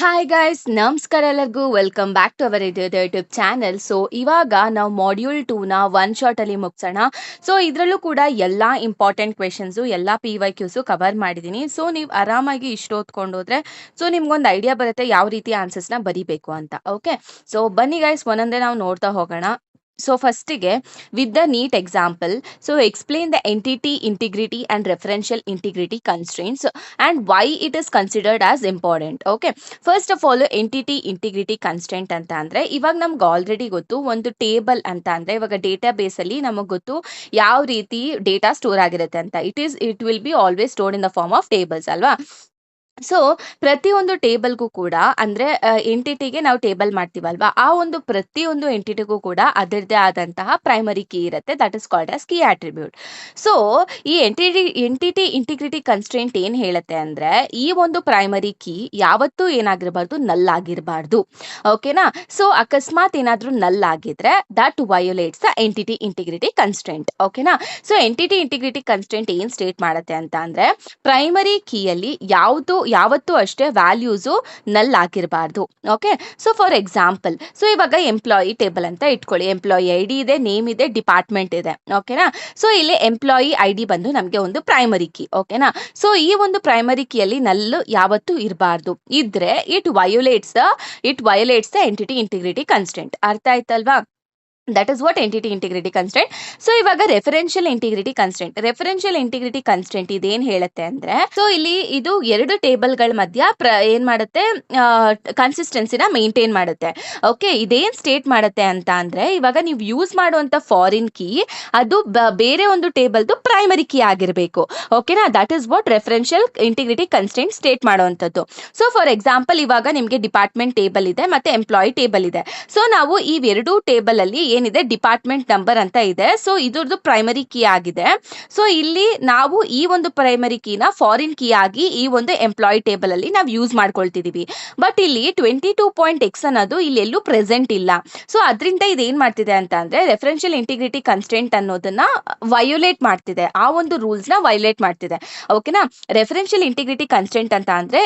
Hi guys, ನಮಸ್ಕಾರ ಎಲ್ಲರಿಗೂ. Welcome back to our YouTube channel. So ಇವಾಗ ನಾವು ಮಾಡ್ಯೂಲ್ 2ನ ಒನ್ ಶಾಟ್ ಅಲ್ಲಿ ಮುಗಿಸೋಣ. ಸೊ ಇದರಲ್ಲೂ ಕೂಡ ಎಲ್ಲ ಇಂಪಾರ್ಟೆಂಟ್ ಕ್ವೆಶನ್ಸು, ಎಲ್ಲ PYQs ಕವರ್ ಮಾಡಿದ್ದೀನಿ. ಸೊ ನೀವು ಆರಾಮಾಗಿ ಇಷ್ಟು ಓದ್ಕೊಂಡೋದ್ರೆ ಸೊ ನಿಮ್ಗೊಂದು ಐಡಿಯಾ ಬರುತ್ತೆ ಯಾವ ರೀತಿ ಆನ್ಸರ್ಸ್ನ ಬರಿಬೇಕು ಅಂತ. ಓಕೆ, ಸೊ ಬನ್ನಿ ಗೈಸ್, ಒಂದೊಂದೇ ನಾವು ನೋಡ್ತಾ ಹೋಗೋಣ. ಸೊ ಫಸ್ಟಿಗೆ with the neat example, so explain the entity integrity and referential integrity constraints and why it is considered as important. Okay, first of all entity integrity constant ಅಂತ ಅಂದ್ರೆ ಇವಾಗ ನಮ್ಗೆ ಆಲ್ರೆಡಿ ಗೊತ್ತು, ಒಂದು ಟೇಬಲ್ ಅಂತ ಅಂದ್ರೆ ಇವಾಗ ಡೇಟಾ ಬೇಸ್ ಅಲ್ಲಿ ನಮಗೆ ಗೊತ್ತು ಯಾವ ರೀತಿ ಡೇಟಾ ಸ್ಟೋರ್ ಆಗಿರುತ್ತೆ ಅಂತ. It will be always stored in the form of tables ಅಲ್ವಾ. ಸೊ ಪ್ರತಿಯೊಂದು ಟೇಬಲ್ಗೂ ಕೂಡ ಅಂದ್ರೆ ಎಂಟಿಟಿಗೆ ನಾವು ಟೇಬಲ್ ಮಾಡ್ತೀವಲ್ವಾ, ಆ ಒಂದು ಪ್ರತಿಯೊಂದು ಎಂಟಿಟಿಗೂ ಕೂಡ ಅದರದ್ದೇ ಆದಂತಹ ಪ್ರೈಮರಿ ಕೀ ಇರುತ್ತೆ, that is called as key attribute. So ಈ ಎಂಟಿಟಿ ಇಂಟಿಗ್ರಿಟಿ ಕನ್ಸ್ಟ್ರೇಂಟ್ ಏನ್ ಹೇಳುತ್ತೆ ಅಂದ್ರೆ ಈ ಒಂದು ಪ್ರೈಮರಿ ಕೀ ಯಾವತ್ತೂ ಏನಾಗಿರಬಾರ್ದು, ನಲ್ ಆಗಿರಬಾರ್ದು. ಓಕೆನಾ. ಸೊ ಅಕಸ್ಮಾತ್ ಏನಾದ್ರೂ ನಲ್ ಆಗಿದ್ರೆ that violates the entity integrity constraint. ಓಕೆನಾ. ಸೊ ಎಂಟಿಟಿ ಇಂಟಿಗ್ರಿಟಿ ಕನ್ಸ್ಟ್ರೇಂಟ್ ಏನ್ ಸ್ಟೇಟ್ ಮಾಡುತ್ತೆ ಅಂತ ಅಂದ್ರೆ ಪ್ರೈಮರಿ ಕೀಯಲ್ಲಿ ಯಾವತ್ತೂ ಅಷ್ಟೇ ವ್ಯಾಲ್ಯೂಸು ನಲ್ ಆಗಿರಬಾರ್ದು. Okay, so for example, so ಇವಾಗ ಎಂಪ್ಲಾಯಿ ಟೇಬಲ್ ಅಂತ ಇಟ್ಕೊಳ್ಳಿ. ಎಂಪ್ಲಾಯಿ ID ಇದೆ, ನೇಮ್ ಇದೆ, ಡಿಪಾರ್ಟ್ಮೆಂಟ್ ಇದೆ. ಓಕೆನಾ. ಸೊ ಇಲ್ಲಿ ಎಂಪ್ಲಾಯಿ ID ಬಂದು ನಮಗೆ ಒಂದು ಪ್ರೈಮರಿ ಕೀ. ಓಕೆನಾ. ಸೊ ಈ ಒಂದು ಪ್ರೈಮರಿ ಕೀಯಲ್ಲಿ ನಲ್ ಯಾವತ್ತೂ ಇರಬಾರ್ದು. ಇದ್ರೆ it violates the entity integrity constant. ಅರ್ಥ ಆಯ್ತಲ್ವಾ. That is what entity integrity constant. So ಇವಾಗ ರೆಫರೆನ್ಷಿಯಲ್ ಇಂಟಿಗ್ರಿಟಿ ಕನ್ಸ್ಟೆಂಟ್ ಇದೇನ್ ಹೇಳುತ್ತೆ ಅಂದ್ರೆ, ಸೊ ಇಲ್ಲಿ ಇದು ಎರಡು ಟೇಬಲ್ಗಳ ಮಧ್ಯ ಏನ್ ಮಾಡುತ್ತೆ, ಕನ್ಸಿಸ್ಟೆನ್ಸಿನ ಮೇಂಟೈನ್ ಮಾಡುತ್ತೆ. ಓಕೆ, ಇದೇನ್ ಸ್ಟೇಟ್ ಮಾಡುತ್ತೆ ಅಂತ ಅಂದ್ರೆ ಇವಾಗ ನೀವು ಯೂಸ್ ಮಾಡುವಂತ ಫಾರಿನ್ ಕೀ ಅದು ಬೇರೆ ಒಂದು ಟೇಬಲ್ದು ಪ್ರೈಮರಿ ಕೀ ಆಗಿರಬೇಕು. ಓಕೆನಾ. That is what referential integrity constant state ಮಾಡುವಂಥದ್ದು. ಸೊ ಫಾರ್ ಎಕ್ಸಾಂಪಲ್, ಇವಾಗ ನಿಮಗೆ ಡಿಪಾರ್ಟ್ಮೆಂಟ್ ಟೇಬಲ್ ಇದೆ ಮತ್ತೆ ಎಂಪ್ಲಾಯಿ ಟೇಬಲ್ ಇದೆ. ಸೊ ನಾವು ಈ ಎರಡು ಟೇಬಲ್ ಅಲ್ಲಿ ಏನಿದೆ, ಡಿಪಾರ್ಟ್ಮೆಂಟ್ ನಂಬರ್ ಅಂತ ಇದೆ. ಸೊ ಇದ್ರದ್ದು ಪ್ರೈಮರಿ ಕೀ ಆಗಿದೆ. ಸೊ ಇಲ್ಲಿ ನಾವು ಈ ಒಂದು ಪ್ರೈಮರಿ ಕೀನ ಫಾರಿನ್ ಕೀ ಆಗಿ ಈ ಒಂದು ಎಂಪ್ಲಾಯಿ ಟೇಬಲ್ ಅಲ್ಲಿ ನಾವು ಯೂಸ್ ಮಾಡ್ಕೊಳ್ತಿದೀವಿ. ಬಟ್ ಇಲ್ಲಿ 22.x ಅನ್ನೋದು ಇಲ್ಲಿ ಎಲ್ಲೂ ಪ್ರೆಸೆಂಟ್ ಇಲ್ಲ. ಸೊ ಅದರಿಂದ ಇದು ಏನ್ ಮಾಡ್ತಿದೆ ಅಂತ ಅಂದ್ರೆ ರೆಫರೆನ್ಷಿಯಲ್ ಇಂಟಿಗ್ರಿಟಿ ಕನ್ಸ್ಟೆಂಟ್ ಅನ್ನೋದನ್ನ ವಯೋಲೇಟ್ ಮಾಡ್ತಿದೆ, ಆ ಒಂದು ರೂಲ್ಸ್ ನ ವಯೋಲೇಟ್ ಮಾಡ್ತಿದೆ. ಓಕೆನಾ. ರೆಫರೆನ್ಷಿಯಲ್ ಇಂಟಿಗ್ರಿಟಿ ಕನ್ಸ್ಟೆಂಟ್ ಅಂತ ಅಂದ್ರೆ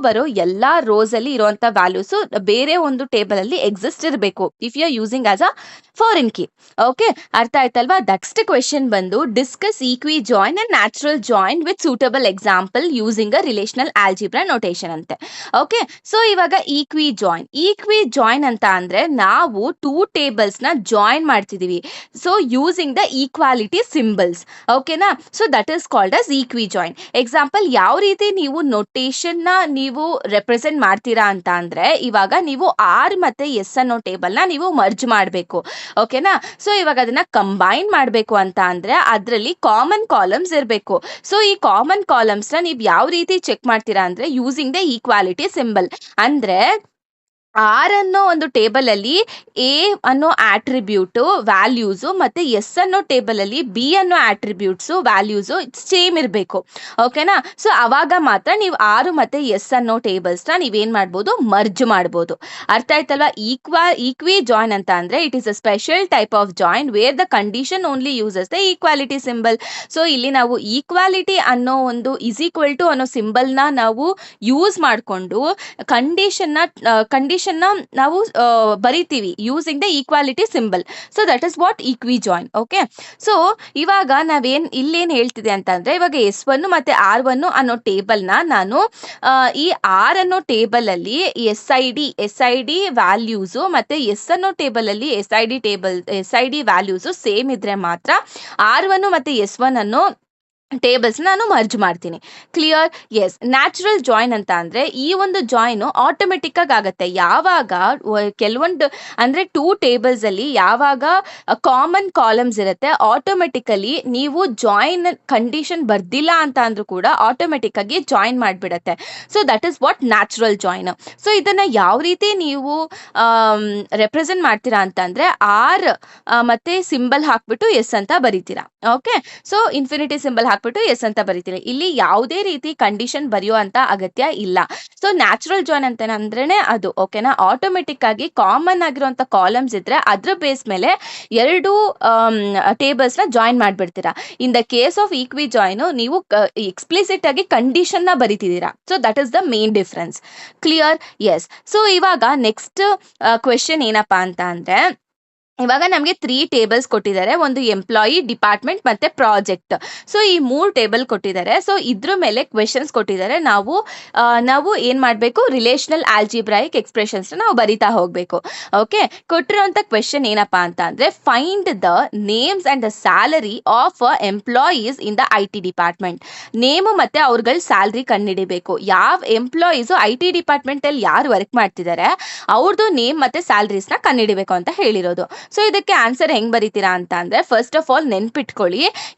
ಬರೋ ಎಲ್ಲಾ ರೋಸ್ ಅಲ್ಲಿ ಇರುವಂತ ವ್ಯಾಲ್ಯೂಸ್ ಬೇರೆ ಒಂದು ಟೇಬಲ್ ಅಲ್ಲಿ ಎಕ್ಸಿಸ್ಟ್ ಇರಬೇಕು if you are using as a foreign key. Okay, ಅರ್ಥ ಆಯ್ತಲ್ವಾ. ನೆಕ್ಸ್ಟ್ ಕ್ವೆಶನ್ ಬಂದು discuss equi join and natural join with suitable example using a relational algebra notation ಅಂತೆ. ಓಕೆ, ಸೊ ಇವಾಗ ಈಕ್ವಿ ಜಾಯಿನ್ ಅಂತ ಅಂದ್ರೆ ನಾವು ಟೂ ಟೇಬಲ್ಸ್ ನ join ಮಾಡ್ತಿದೀವಿ. So using the equality symbols. ಓಕೆನಾ. So that is called as equi join. Example, ಯಾವ ರೀತಿ ನೀವು ನೋಟೇಷನ್ ನ ನೀವು ರೆಪ್ರೆಸೆಂಟ್ ಮಾಡ್ತೀರಾ ಅಂತ ಅಂದ್ರೆ ಇವಾಗ ನೀವು ಆರ್ ಮತ್ತೆ ಎಸ್ ಅನ್ನೋ ಟೇಬಲ್ ನ ನೀವು ಮರ್ಜ್ ಮಾಡಬೇಕು. ಓಕೆನಾ. ಸೊ ಇವಾಗ ಅದನ್ನ ಕಂಬೈನ್ ಮಾಡಬೇಕು ಅಂತ ಅಂದ್ರೆ ಅದರಲ್ಲಿ ಕಾಮನ್ ಕಾಲಮ್ಸ್ ಇರಬೇಕು. ಸೊ ಈ ಕಾಮನ್ ಕಾಲಮ್ಸ್ ನ ನೀವು ಯಾವ ರೀತಿ ಚೆಕ್ ಮಾಡ್ತೀರಾ ಅಂದ್ರೆ ಯೂಸಿಂಗ್ ದ ಈಕ್ವಾಲಿಟಿ ಸಿಂಬಲ್. ಅಂದ್ರೆ ಆರ್ ಅನ್ನೋ ಒಂದು ಟೇಬಲ್ ಅಲ್ಲಿ ಎ ಅನ್ನೋ ಆಟ್ರಿಬ್ಯೂಟ್ ವ್ಯಾಲ್ಯೂಸ್ ಮತ್ತೆ ಎಸ್ ಅನ್ನೋ ಟೇಬಲ್ ಅಲ್ಲಿ ಬಿ ಅನ್ನೋ ಆಟ್ರಿಬ್ಯೂಟ್ಸ್ ವ್ಯಾಲ್ಯೂಸ್ ಸೇಮ್ ಇರಬೇಕು. ಓಕೆನಾ. ಸೊ ಅವಾಗ ಮಾತ್ರ ನೀವು ಆರು ಮತ್ತೆ ಎಸ್ ಅನ್ನೋ ಟೇಬಲ್ಸ್ ನ ನೀವೇನ್ ಮಾಡ್ಬೋದು, ಮರ್ಜ್ ಮಾಡ್ಬೋದು. ಅರ್ಥ ಆಯ್ತಲ್ವಾ. ಈಕ್ವಿ ಜಾಯಿನ್ ಅಂತ ಅಂದ್ರೆ it is a special type of join where the condition only uses the equality symbol. So ಇಲ್ಲಿ ನಾವು ಈಕ್ವಾಲಿಟಿ ಅನ್ನೋ ಒಂದು ಇಸ್ ಈಕ್ವಲ್ ಟು ಅನ್ನೋ ಸಿಂಬಲ್ ನ ನಾವು ಯೂಸ್ ಮಾಡಿಕೊಂಡು ಕಂಡೀಷನ್ ನಾವು ಬರಿತೀವಿ using the equality symbol. So that is what equi join. Okay, so ಇವಾಗ ಇಲ್ಲೇನ್ ಹೇಳ್ತಿದೆ ಅಂತಂದ್ರೆ ಇವಾಗ S1 ಮತ್ತೆ R1 ಅನ್ನೋ ಟೇಬಲ್ ನ ನಾನು ಈ ಆರ್ ಅನ್ನೋ ಟೇಬಲ್ ಅಲ್ಲಿ ಎಸ್ ಐ ಡಿ ವ್ಯಾಲ್ಯೂಸ್ ಮತ್ತೆ ಎಸ್ ಅನ್ನೋ ಟೇಬಲ್ ಅಲ್ಲಿ S I D values same ಇದ್ರೆ ಮಾತ್ರ R1 ಮತ್ತೆ S1 ಅನ್ನೋ ಟೇಬಲ್ಸ್ ನಾನು ಮರ್ಜ್ ಮಾಡ್ತೀನಿ. ಕ್ಲಿಯರ್. ಎಸ್. ನ್ಯಾಚುರಲ್ ಜಾಯಿನ್ ಅಂತ ಅಂದ್ರೆ ಈ ಒಂದು ಜಾಯಿನ್ ಆಟೋಮೆಟಿಕ್ ಆಗತ್ತೆ ಯಾವಾಗ ಕೆಲವೊಂದು ಅಂದ್ರೆ ಟೂ ಟೇಬಲ್ಸ್ ಅಲ್ಲಿ ಯಾವಾಗ ಕಾಮನ್ ಕಾಲಮ್ಸ್ ಇರುತ್ತೆ, ಆಟೋಮೆಟಿಕಲಿ ನೀವು ಜಾಯಿನ್ ಕಂಡೀಷನ್ ಬರ್ದಿಲ್ಲ ಅಂತ ಅಂದ್ರೂ ಕೂಡ ಆಟೋಮೆಟಿಕ್ ಆಗಿ ಜಾಯಿನ್ ಮಾಡಿಬಿಡತ್ತೆ. So that is what natural join. So ಇದನ್ನ ಯಾವ ರೀತಿ ನೀವು ರೆಪ್ರೆಸೆಂಟ್ ಮಾಡ್ತೀರಾ ಅಂತಂದ್ರೆ ಆರ್ ಮತ್ತೆ ಸಿಂಬಲ್ ಹಾಕ್ಬಿಟ್ಟು ಎಸ್ ಅಂತ ಬರೀತೀರಾ. ಓಕೆ, ಸೊ ಇನ್ಫಿನಿಟಿ ಸಿಂಬಲ್ ಹಾಕ್ಬಿಟ್ಟು ಎಸ್ ಅಂತ ಬರಿತೀನಿ. ಇಲ್ಲಿ ಯಾವುದೇ ರೀತಿ ಕಂಡೀಷನ್ ಬರೆಯೋ ಅಂತ ಅಗತ್ಯ ಇಲ್ಲ. ಸೊ ನ್ಯಾಚುರಲ್ ಜಾಯಿನ್ ಅಂತಂದ್ರೇನೆ ಅದು. ಓಕೆನಾ? ಆಟೋಮೆಟಿಕ್ ಆಗಿ ಕಾಮನ್ ಆಗಿರುವಂತ ಕಾಲಮ್ಸ್ ಇದ್ರೆ ಅದ್ರ ಬೇಸ್ ಮೇಲೆ 2 ಟೇಬಲ್ಸ್ ನ ಜಾಯಿನ್ ಮಾಡ್ಬಿಡ್ತೀರಾ. In the case of equi join ನೀವು ಎಕ್ಸ್ಪ್ಲಿಸಿಟ್ ಆಗಿ ಕಂಡೀಷನ್ ನ ಬರಿತಿದ್ದೀರಾ. So that is the main difference. Clear? Yes. So ಇವಾಗ ನೆಕ್ಸ್ಟ್ ಕ್ವೆಶನ್ ಏನಪ್ಪಾ ಅಂತ ಅಂದ್ರೆ, ಇವಾಗ ನಮಗೆ 3 ಟೇಬಲ್ಸ್ ಕೊಟ್ಟಿದ್ದಾರೆ. ಒಂದು ಎಂಪ್ಲಾಯಿ, ಡಿಪಾರ್ಟ್ಮೆಂಟ್ ಮತ್ತೆ ಪ್ರಾಜೆಕ್ಟ್. ಸೊ ಈ 3 ಟೇಬಲ್ ಕೊಟ್ಟಿದ್ದಾರೆ. ಸೊ ಇದ್ರ ಮೇಲೆ ಕ್ವೆಶನ್ಸ್ ಕೊಟ್ಟಿದ್ದಾರೆ. ನಾವು ಏನ್ ಮಾಡಬೇಕು, ರಿಲೇಷನಲ್ ಆಲ್ಜಿಬ್ರಾಯಿಕ್ ಎಕ್ಸ್ಪ್ರೆಷನ್ಸ್ ನಾವು ಬರಿತಾ ಹೋಗ್ಬೇಕು. ಓಕೆ, ಕೊಟ್ಟಿರುವಂತ ಕ್ವೆಶನ್ ಏನಪ್ಪಾ ಅಂತ ಅಂದ್ರೆ, find the names and the salary of employees in the IT department. Name ಮತ್ತೆ ಅವ್ರಗಳ ಸ್ಯಾಲ್ರಿ ಕಂಡುಹಿಡಿಬೇಕು. ಯಾವ ಎಂಪ್ಲಾಯೀಸ್ IT ಡಿಪಾರ್ಟ್ಮೆಂಟ್ ಅಲ್ಲಿ ಯಾರು ವರ್ಕ್ ಮಾಡ್ತಿದ್ದಾರೆ ಅವ್ರದ್ದು ನೇಮ್ ಮತ್ತೆ ಸ್ಯಾಲ್ರೀಸ್ ನ ಕಂಡುಹಿಡಿಬೇಕು ಅಂತ ಹೇಳಿರೋದು. ಸೊ ಇದಕ್ಕೆ ಆನ್ಸರ್ ಹೆಂಗ್ ಬರೀತೀರಾ ಅಂತ ಅಂದ್ರೆ, ಫಸ್ಟ್ ಆಫ್ ಆಲ್ ನೆನ್ಪಿಟ್ಕೊಳ್ಳಿ,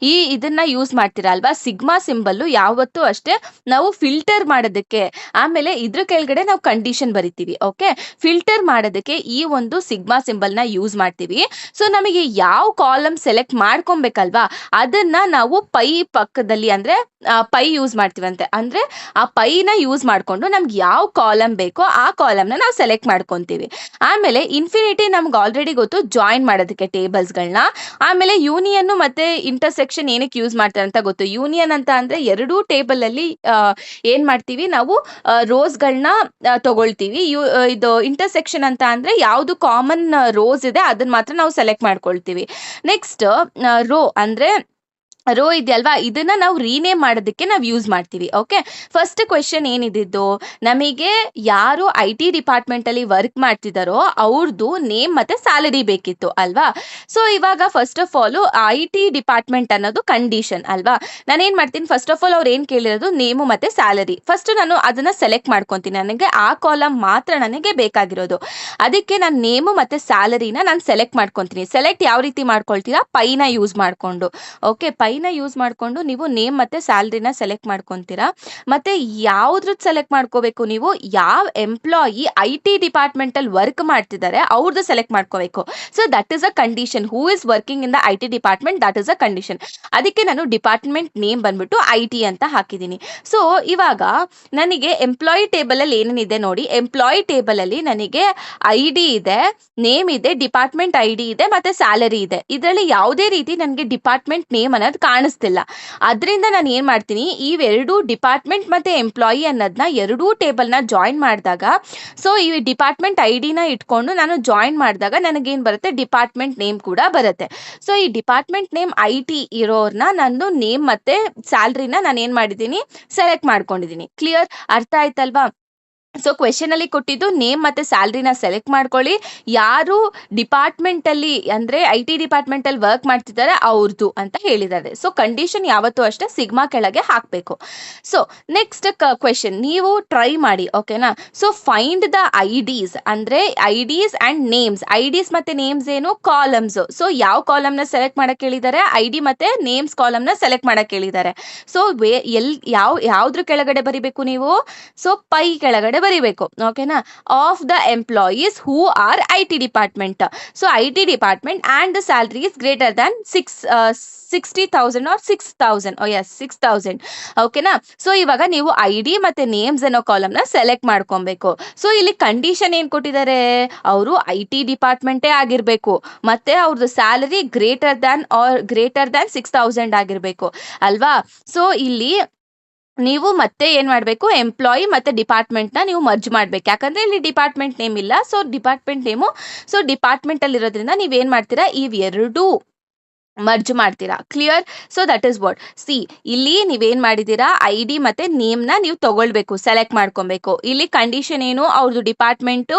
ಇದನ್ನ ಯೂಸ್ ಮಾಡ್ತೀರಾ ಅಲ್ವಾ, ಸಿಗ್ಮಾ ಸಿಂಬಲ್ ಯಾವತ್ತೂ ಅಷ್ಟೇ ನಾವು ಫಿಲ್ಟರ್ ಮಾಡೋದಕ್ಕೆ, ಆಮೇಲೆ ಇದ್ರ ಕೆಳಗಡೆ ನಾವು ಕಂಡೀಷನ್ ಬರಿತೀವಿ. ಓಕೆ, ಫಿಲ್ಟರ್ ಮಾಡೋದಕ್ಕೆ ಈ ಒಂದು ಸಿಗ್ಮಾ ಸಿಂಬಲ್ ನ ಯೂಸ್ ಮಾಡ್ತೀವಿ. ಸೊ ನಮಗೆ ಯಾವ ಕಾಲಮ್ ಸೆಲೆಕ್ಟ್ ಮಾಡ್ಕೊಬೇಕಲ್ವಾ, ಅದನ್ನ ನಾವು ಪೈ ಪಕ್ಕದಲ್ಲಿ ಅಂದ್ರೆ ಪೈ ಯೂಸ್ ಮಾಡ್ತೀವಂತೆ. ಅಂದ್ರೆ ಆ ಪೈನ ಯೂಸ್ ಮಾಡ್ಕೊಂಡು ನಮ್ಗೆ ಯಾವ ಕಾಲಮ್ ಬೇಕೋ ಆ ಕಾಲಮ್ ನ ನಾವು ಸೆಲೆಕ್ಟ್ ಮಾಡ್ಕೊಂತೀವಿ. ಆಮೇಲೆ ಇನ್ಫಿನಿಟಿ ನಮ್ಗೆ ಆಲ್ರೆಡಿ ಗೊತ್ತು, ಜಾಯಿನ್ ಮಾಡೋದಕ್ಕೆ ಟೇಬಲ್ಸ್ಗಳನ್ನ. ಆಮೇಲೆ ಯೂನಿಯನ್ ಮತ್ತೆ ಇಂಟರ್ಸೆಕ್ಷನ್ ಏನಕ್ಕೆ ಯೂಸ್ ಮಾಡ್ತಾರೆ ಅಂತ ಗೊತ್ತು. ಯೂನಿಯನ್ ಅಂತ ಅಂದ್ರೆ 2 ಟೇಬಲ್ ಅಲ್ಲಿ ಏನ್ ಮಾಡ್ತೀವಿ ನಾವು, ರೋಸ್ಗಳನ್ನ ತಗೊಳ್ತೀವಿ. ಇದು ಇಂಟರ್ಸೆಕ್ಷನ್ ಅಂತ ಅಂದ್ರೆ ಯಾವ್ದು ಕಾಮನ್ ರೋಸ್ ಇದೆ ಅದನ್ನ ಮಾತ್ರ ನಾವು ಸೆಲೆಕ್ಟ್ ಮಾಡ್ಕೊಳ್ತೀವಿ. ನೆಕ್ಸ್ಟ್ ರೋ ಇದೆಯಲ್ವಾ, ಇದನ್ನ ನಾವು ರೀನೇಮ್ ಮಾಡೋದಕ್ಕೆ ನಾವು ಯೂಸ್ ಮಾಡ್ತೀವಿ. ಓಕೆ, ಫಸ್ಟ್ ಕ್ವೆಶನ್ ಏನಿದ್ದು, ನಮಗೆ ಯಾರು IT ಡಿಪಾರ್ಟ್ಮೆಂಟ್ ಅಲ್ಲಿ ವರ್ಕ್ ಮಾಡ್ತಿದ್ದಾರೋ ಅವ್ರದ್ದು ನೇಮ್ ಮತ್ತೆ ಸ್ಯಾಲರಿ ಬೇಕಿತ್ತು ಅಲ್ವಾ. ಸೊ ಇವಾಗ first of all IT department ಅನ್ನೋದು ಕಂಡೀಷನ್ ಅಲ್ವಾ. ನಾನೇನ್ ಮಾಡ್ತೀನಿ, ಫಸ್ಟ್ ಆಫ್ ಆಲ್ ಅವ್ರು ಏನ್ ಕೇಳಿರೋದು ನೇಮು ಮತ್ತೆ ಸ್ಯಾಲರಿ. ಫಸ್ಟ್ ನಾನು ಅದನ್ನ ಸೆಲೆಕ್ಟ್ ಮಾಡ್ಕೊಂತೀನಿ. ನನಗೆ ಆ ಕಾಲಮ್ ಮಾತ್ರ ನನಗೆ ಬೇಕಾಗಿರೋದು. ಅದಕ್ಕೆ ನಾನು ನೇಮು ಮತ್ತೆ ಸ್ಯಾಲರಿನ ನಾನು ಸೆಲೆಕ್ಟ್ ಮಾಡ್ಕೊಂತೀನಿ. ಸೆಲೆಕ್ಟ್ ಯಾವ ರೀತಿ ಮಾಡ್ಕೊಳ್ತೀರಾ, ಪೈನ ಯೂಸ್ ಮಾಡ್ಕೊಂಡು. ಓಕೆ, ಪೈನ ಯೂಸ್ ಮಾಡ್ಕೊಂಡು ನೀವು ನೇಮ್ ಮತ್ತೆ ಸ್ಯಾಲರಿನ ಸೆಲೆಕ್ಟ್ ಮಾಡ್ಕೊಂತೀರಾ. ಮತ್ತೆ ಯಾವ್ದ್ರದ್ದು ಸೆಲೆಕ್ಟ್ ಮಾಡ್ಕೋಬೇಕು, ನೀವು ಯಾವ ಎಂಪ್ಲಾಯಿ IT ಡಿಪಾರ್ಟ್ಮೆಂಟ್ ಅಲ್ಲಿ ವರ್ಕ್ ಮಾಡ್ತಿದ್ದಾರೆ ಅವ್ರದ್ದು ಸೆಲೆಕ್ಟ್ ಮಾಡ್ಕೋಬೇಕು. So that is a condition. Who is working in the IT department, that is a condition. ಅದಕ್ಕೆ ನಾನು ಡಿಪಾರ್ಟ್ಮೆಂಟ್ ನೇಮ್ ಬಂದ್ಬಿಟ್ಟು IT ಅಂತ ಹಾಕಿದ್ದೀನಿ. ಸೊ ಇವಾಗ ನನಗೆ ಎಂಪ್ಲಾಯಿ ಟೇಬಲ್ ಅಲ್ಲಿ ಏನೇನಿದೆ ನೋಡಿ, ಎಂಪ್ಲಾಯಿ ಟೇಬಲ್ ಅಲ್ಲಿ ನನಗೆ ID ಇದೆ, ನೇಮ್ ಇದೆ, ಡಿಪಾರ್ಟ್ಮೆಂಟ್ ID ಇದೆ, ಮತ್ತೆ ಸ್ಯಾಲರಿ ಇದೆ. ಇದರಲ್ಲಿ ಯಾವುದೇ ರೀತಿ ನನಗೆ ಡಿಪಾರ್ಟ್ಮೆಂಟ್ ನೇಮ್ ಅನ್ನೋದು ಕಾಣಿಸ್ತಿಲ್ಲ. ಅದರಿಂದ ನಾನು ಏನ್ ಮಾಡ್ತೀನಿ, ಇವೆರಡು ಡಿಪಾರ್ಟ್ಮೆಂಟ್ ಮತ್ತೆ ಎಂಪ್ಲಾಯಿ ಅನ್ನೋದನ್ನ 2 ಟೇಬಲ್ ನ ಜಾಯಿನ್ ಮಾಡಿದಾಗ, ಸೊ ಈ ಡಿಪಾರ್ಟ್ಮೆಂಟ್ ID ನ ಇಟ್ಕೊಂಡು ನಾನು ಜಾಯಿನ್ ಮಾಡಿದಾಗ ನನಗೇನ್ ಬರುತ್ತೆ, ಡಿಪಾರ್ಟ್ಮೆಂಟ್ ನೇಮ್ ಕೂಡ ಬರುತ್ತೆ. ಸೊ ಈ ಡಿಪಾರ್ಟ್ಮೆಂಟ್ ನೇಮ್ IT ಇರೋರ್ನ ನಾನು ನೇಮ್ ಮತ್ತೆ ಸ್ಯಾಲ್ರಿನ ನಾನು ಏನ್ ಮಾಡಿದ್ದೀನಿ, ಸೆಲೆಕ್ಟ್ ಮಾಡ್ಕೊಂಡಿದ್ದೀನಿ. ಕ್ಲಿಯರ್? ಅರ್ಥ ಆಯ್ತಲ್ವಾ? ಸೊ ಕ್ವೆಶನ್ ಅಲ್ಲಿ ಕೊಟ್ಟಿದ್ದು ನೇಮ್ ಮತ್ತೆ ಸ್ಯಾಲ್ರಿನ ಸೆಲೆಕ್ಟ್ ಮಾಡ್ಕೊಳ್ಳಿ. ಯಾರು ಡಿಪಾರ್ಟ್ಮೆಂಟ್ ಅಲ್ಲಿ ಅಂದ್ರೆ IT ಡಿಪಾರ್ಟ್ಮೆಂಟ್ ಅಲ್ಲಿ ವರ್ಕ್ ಮಾಡ್ತಿದ್ದಾರೆ ಅವ್ರದ್ದು ಅಂತ ಹೇಳಿದ್ದಾರೆ. ಸೊ ಕಂಡೀಷನ್ ಯಾವತ್ತೂ ಅಷ್ಟೇ ಸಿಗ್ಮಾ ಕೆಳಗೆ ಹಾಕ್ಬೇಕು. ಸೊ ನೆಕ್ಸ್ಟ್ ಕ್ವೆಶನ್ ನೀವು ಟ್ರೈ ಮಾಡಿ. ಓಕೆನಾ? ಸೊ ಫೈಂಡ್ ದ IDs ಅಂದ್ರೆ IDs ಅಂಡ್ ನೇಮ್ಸ್. IDs ಮತ್ತೆ ನೇಮ್ಸ್ ಏನು, ಕಾಲಮ್ಸ್. ಸೊ ಯಾವ ಕಾಲಮ್ ನ ಸೆಲೆಕ್ಟ್ ಮಾಡಕ್ ಹೇಳಿದ್ದಾರೆ, ID ಮತ್ತೆ ನೇಮ್ಸ್ ಕಾಲಮ್ ನ ಸೆಲೆಕ್ಟ್ ಮಾಡಕ್ ಹೇಳಿದ್ದಾರೆ. ಸೊ ಯಾವ್ದ್ರ ಕೆಳಗಡೆ ಬರಿಬೇಕು ನೀವು, ಸೊ ಪೈ ಕೆಳಗಡೆ ಬರಿಬೇಕು. ಓಕೆನಾ? Of the employees who R IT department. So IT department and the salary is greater than 60,000 or 6,000. yes 6,000. ಓಕೆನಾ? ಸೊ ಇವಾಗ ನೀವು ID ಮತ್ತೆ ನೇಮ್ಸ್ ಅನ್ನೋ ಕಾಲಮ್ ನ ಸೆಲೆಕ್ಟ್ ಮಾಡ್ಕೊಬೇಕು. ಸೊ ಇಲ್ಲಿ ಕಂಡೀಷನ್ ಏನ್ ಕೊಟ್ಟಿದ್ದಾರೆ, ಅವರು IT ಡಿಪಾರ್ಟ್ಮೆಂಟೇ ಆಗಿರ್ಬೇಕು, ಮತ್ತೆ ಅವ್ರದ್ದು ಸ್ಯಾಲರಿ ಗ್ರೇಟರ್ ದನ್ 6,000 ಆಗಿರ್ಬೇಕು ಅಲ್ವಾ. ಸೊ ಇಲ್ಲಿ ನೀವು ಮತ್ತೆ ಏನ್ ಮಾಡ್ಬೇಕು, ಎಂಪ್ಲಾಯಿ ಮತ್ತೆ ಡಿಪಾರ್ಟ್ಮೆಂಟ್ ನ ನೀವು ಮರ್ಜ್ ಮಾಡ್ಬೇಕು. ಯಾಕಂದ್ರೆ ಇಲ್ಲಿ ಡಿಪಾರ್ಟ್ಮೆಂಟ್ ನೇಮ್ ಇಲ್ಲ. So department name, so department ಅಲ್ಲಿ ಇರೋದ್ರಿಂದ ನೀವೇನ್ ಮಾಡ್ತೀರಾ, ಇವೆರಡೂ ಮರ್ಜ್ ಮಾಡ್ತೀರಾ. Clear? So that is what. C ಇಲ್ಲಿ ನೀವೇನ್ ಮಾಡಿದೀರಾ, ID ಮತ್ತೆ ನೇಮ್ ನ ನೀವು ತಗೊಳ್ಬೇಕು, ಸೆಲೆಕ್ಟ್ ಮಾಡ್ಕೊಬೇಕು. ಇಲ್ಲಿ ಕಂಡೀಷನ್ ಏನು, ಅವ್ರದ್ದು ಡಿಪಾರ್ಟ್ಮೆಂಟ್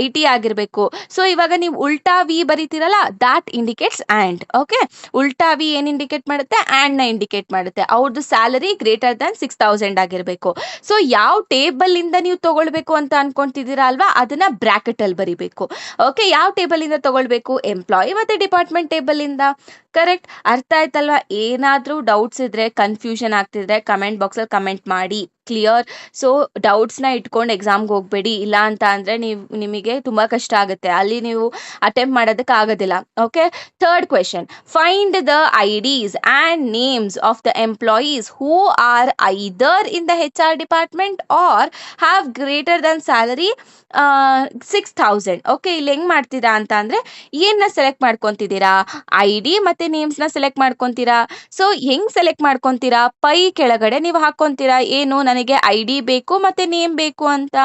IT ಆಗಿರ್ಬೇಕು. ಸೊ ಇವಾಗ ನೀವು ಉಲ್ಟಾ ವಿ ಬರೀತಿರಲ್ಲ, ದಾಟ್ ಇಂಡಿಕೇಟ್ಸ್ ಆ್ಯಂಡ್. ಓಕೆ, ಉಲ್ಟಾ ವಿ ಏನ್ ಇಂಡಿಕೇಟ್ ಮಾಡುತ್ತೆ, ಆ್ಯಂಡ್ ನ ಇಂಡಿಕೇಟ್ ಮಾಡುತ್ತೆ. ಅವ್ರದ್ದು ಸ್ಯಾಲರಿ ಗ್ರೇಟರ್ ದನ್ 6,000 ಆಗಿರ್ಬೇಕು. ಸೊ ಯಾವ ಟೇಬಲ್ ಇಂದ ನೀವು ತಗೊಳ್ಬೇಕು ಅಂತ ಅನ್ಕೊಂತಿದ್ದೀರಾ ಅಲ್ವಾ, ಅದನ್ನ ಬ್ರಾಕೆಟ್ ಅಲ್ಲಿ ಬರಿಬೇಕು. ಓಕೆ, ಯಾವ ಟೇಬಲ್ ಇಂದ ತಗೊಳ್ಬೇಕು, ಎಂಪ್ಲಾಯಿ ಮತ್ತೆ ಡಿಪಾರ್ಟ್ಮೆಂಟ್ ಟೇಬಲ್ ಇಂದ. ಕರೆಕ್ಟ್? ಅರ್ಥ ಆಯ್ತಲ್ವಾ? ಏನಾದ್ರೂ ಡೌಟ್ಸ್ ಇದ್ರೆ, ಕನ್ಫ್ಯೂಷನ್ ಆಗ್ತಿದ್ರೆ ಕಮೆಂಟ್ ಬಾಕ್ಸ್ ಅಲ್ಲಿ ಕಮೆಂಟ್ ಮಾಡಿ. ಕ್ಲಿಯರ್. ಸೊ ಡೌಟ್ಸ್ನ ಇಟ್ಕೊಂಡು ಎಕ್ಸಾಮ್ಗೆ ಹೋಗ್ಬೇಡಿ, ಇಲ್ಲ ಅಂತ ಅಂದರೆ ನಿಮಗೆ ತುಂಬ ಕಷ್ಟ ಆಗುತ್ತೆ, ಅಲ್ಲಿ ನೀವು ಅಟೆಂಪ್ಟ್ ಮಾಡೋದಕ್ಕೆ ಆಗೋದಿಲ್ಲ. Okay, third question, find the IDs and names of the employees who are either in the HR department or have greater than salary 6,000. Okay, ಇಲ್ಲಿ ಹೆಂಗೆ ಮಾಡ್ತೀರಾ ಅಂತ ಅಂದರೆ ಏನನ್ನ ಸೆಲೆಕ್ಟ್ ಮಾಡ್ಕೊತಿದ್ದೀರಾ, ID ಮತ್ತು ನೇಮ್ಸ್ನ ಸೆಲೆಕ್ಟ್ ಮಾಡ್ಕೊತೀರಾ. ಸೊ ಹೆಂಗೆ ಸೆಲೆಕ್ಟ್ ಮಾಡ್ಕೊತೀರಾ, ಪೈ ಕೆಳಗಡೆ ನೀವು ಹಾಕ್ಕೊತೀರಾ ಏನು, ನನಗೆ ID ಬೇಕು ಮತ್ತು ನೇಮ್ ಬೇಕು ಅಂತ.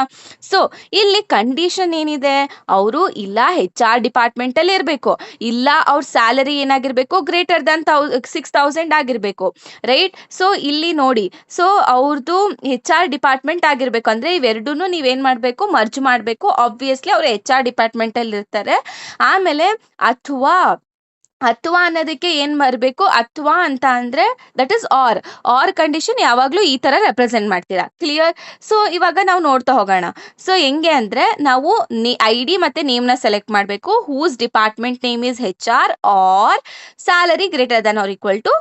ಸೊ ಇಲ್ಲಿ ಕಂಡೀಷನ್ ಏನಿದೆ, ಅವರು ಇಲ್ಲ HR ಡಿಪಾರ್ಟ್ಮೆಂಟಲ್ಲಿ ಇರಬೇಕು, ಇಲ್ಲ ಅವ್ರ ಸ್ಯಾಲರಿ ಏನಾಗಿರಬೇಕು ಗ್ರೇಟರ್ ದನ್ 6,000 ಆಗಿರಬೇಕು, ರೈಟ್. ಸೊ ಇಲ್ಲಿ ನೋಡಿ, ಸೊ ಅವ್ರದ್ದು HR ಡಿಪಾರ್ಟ್ಮೆಂಟ್ ಆಗಿರಬೇಕು, ಅಂದರೆ ಇವೆರಡೂ ನೀವೇನು ಮಾಡಬೇಕು, ಮರ್ಜ್ ಮಾಡಬೇಕು. ಆಬ್ವಿಯಸ್ಲಿ ಅವರು HR ಡಿಪಾರ್ಟ್ಮೆಂಟಲ್ಲಿ ಇರ್ತಾರೆ. ಆಮೇಲೆ ಅಥವಾ ಅನ್ನೋದಕ್ಕೆ ಏನು ಬರಬೇಕು, ಅಥವಾ ಅಂತ ಅಂದರೆ ದಟ್ ಇಸ್ ಆರ್ ಕಂಡೀಷನ್ ಯಾವಾಗಲೂ ಈ ಥರ ರೆಪ್ರೆಸೆಂಟ್ ಮಾಡ್ತೀರಾ. ಕ್ಲಿಯರ್. ಸೊ ಇವಾಗ ನಾವು ನೋಡ್ತಾ ಹೋಗೋಣ. ಸೊ ಹೆಂಗೆ ಅಂದರೆ ನಾವು ID ಮತ್ತು ನೇಮ್ನ ಸೆಲೆಕ್ಟ್ ಮಾಡಬೇಕು. Whose department name is HR or salary greater than or equal to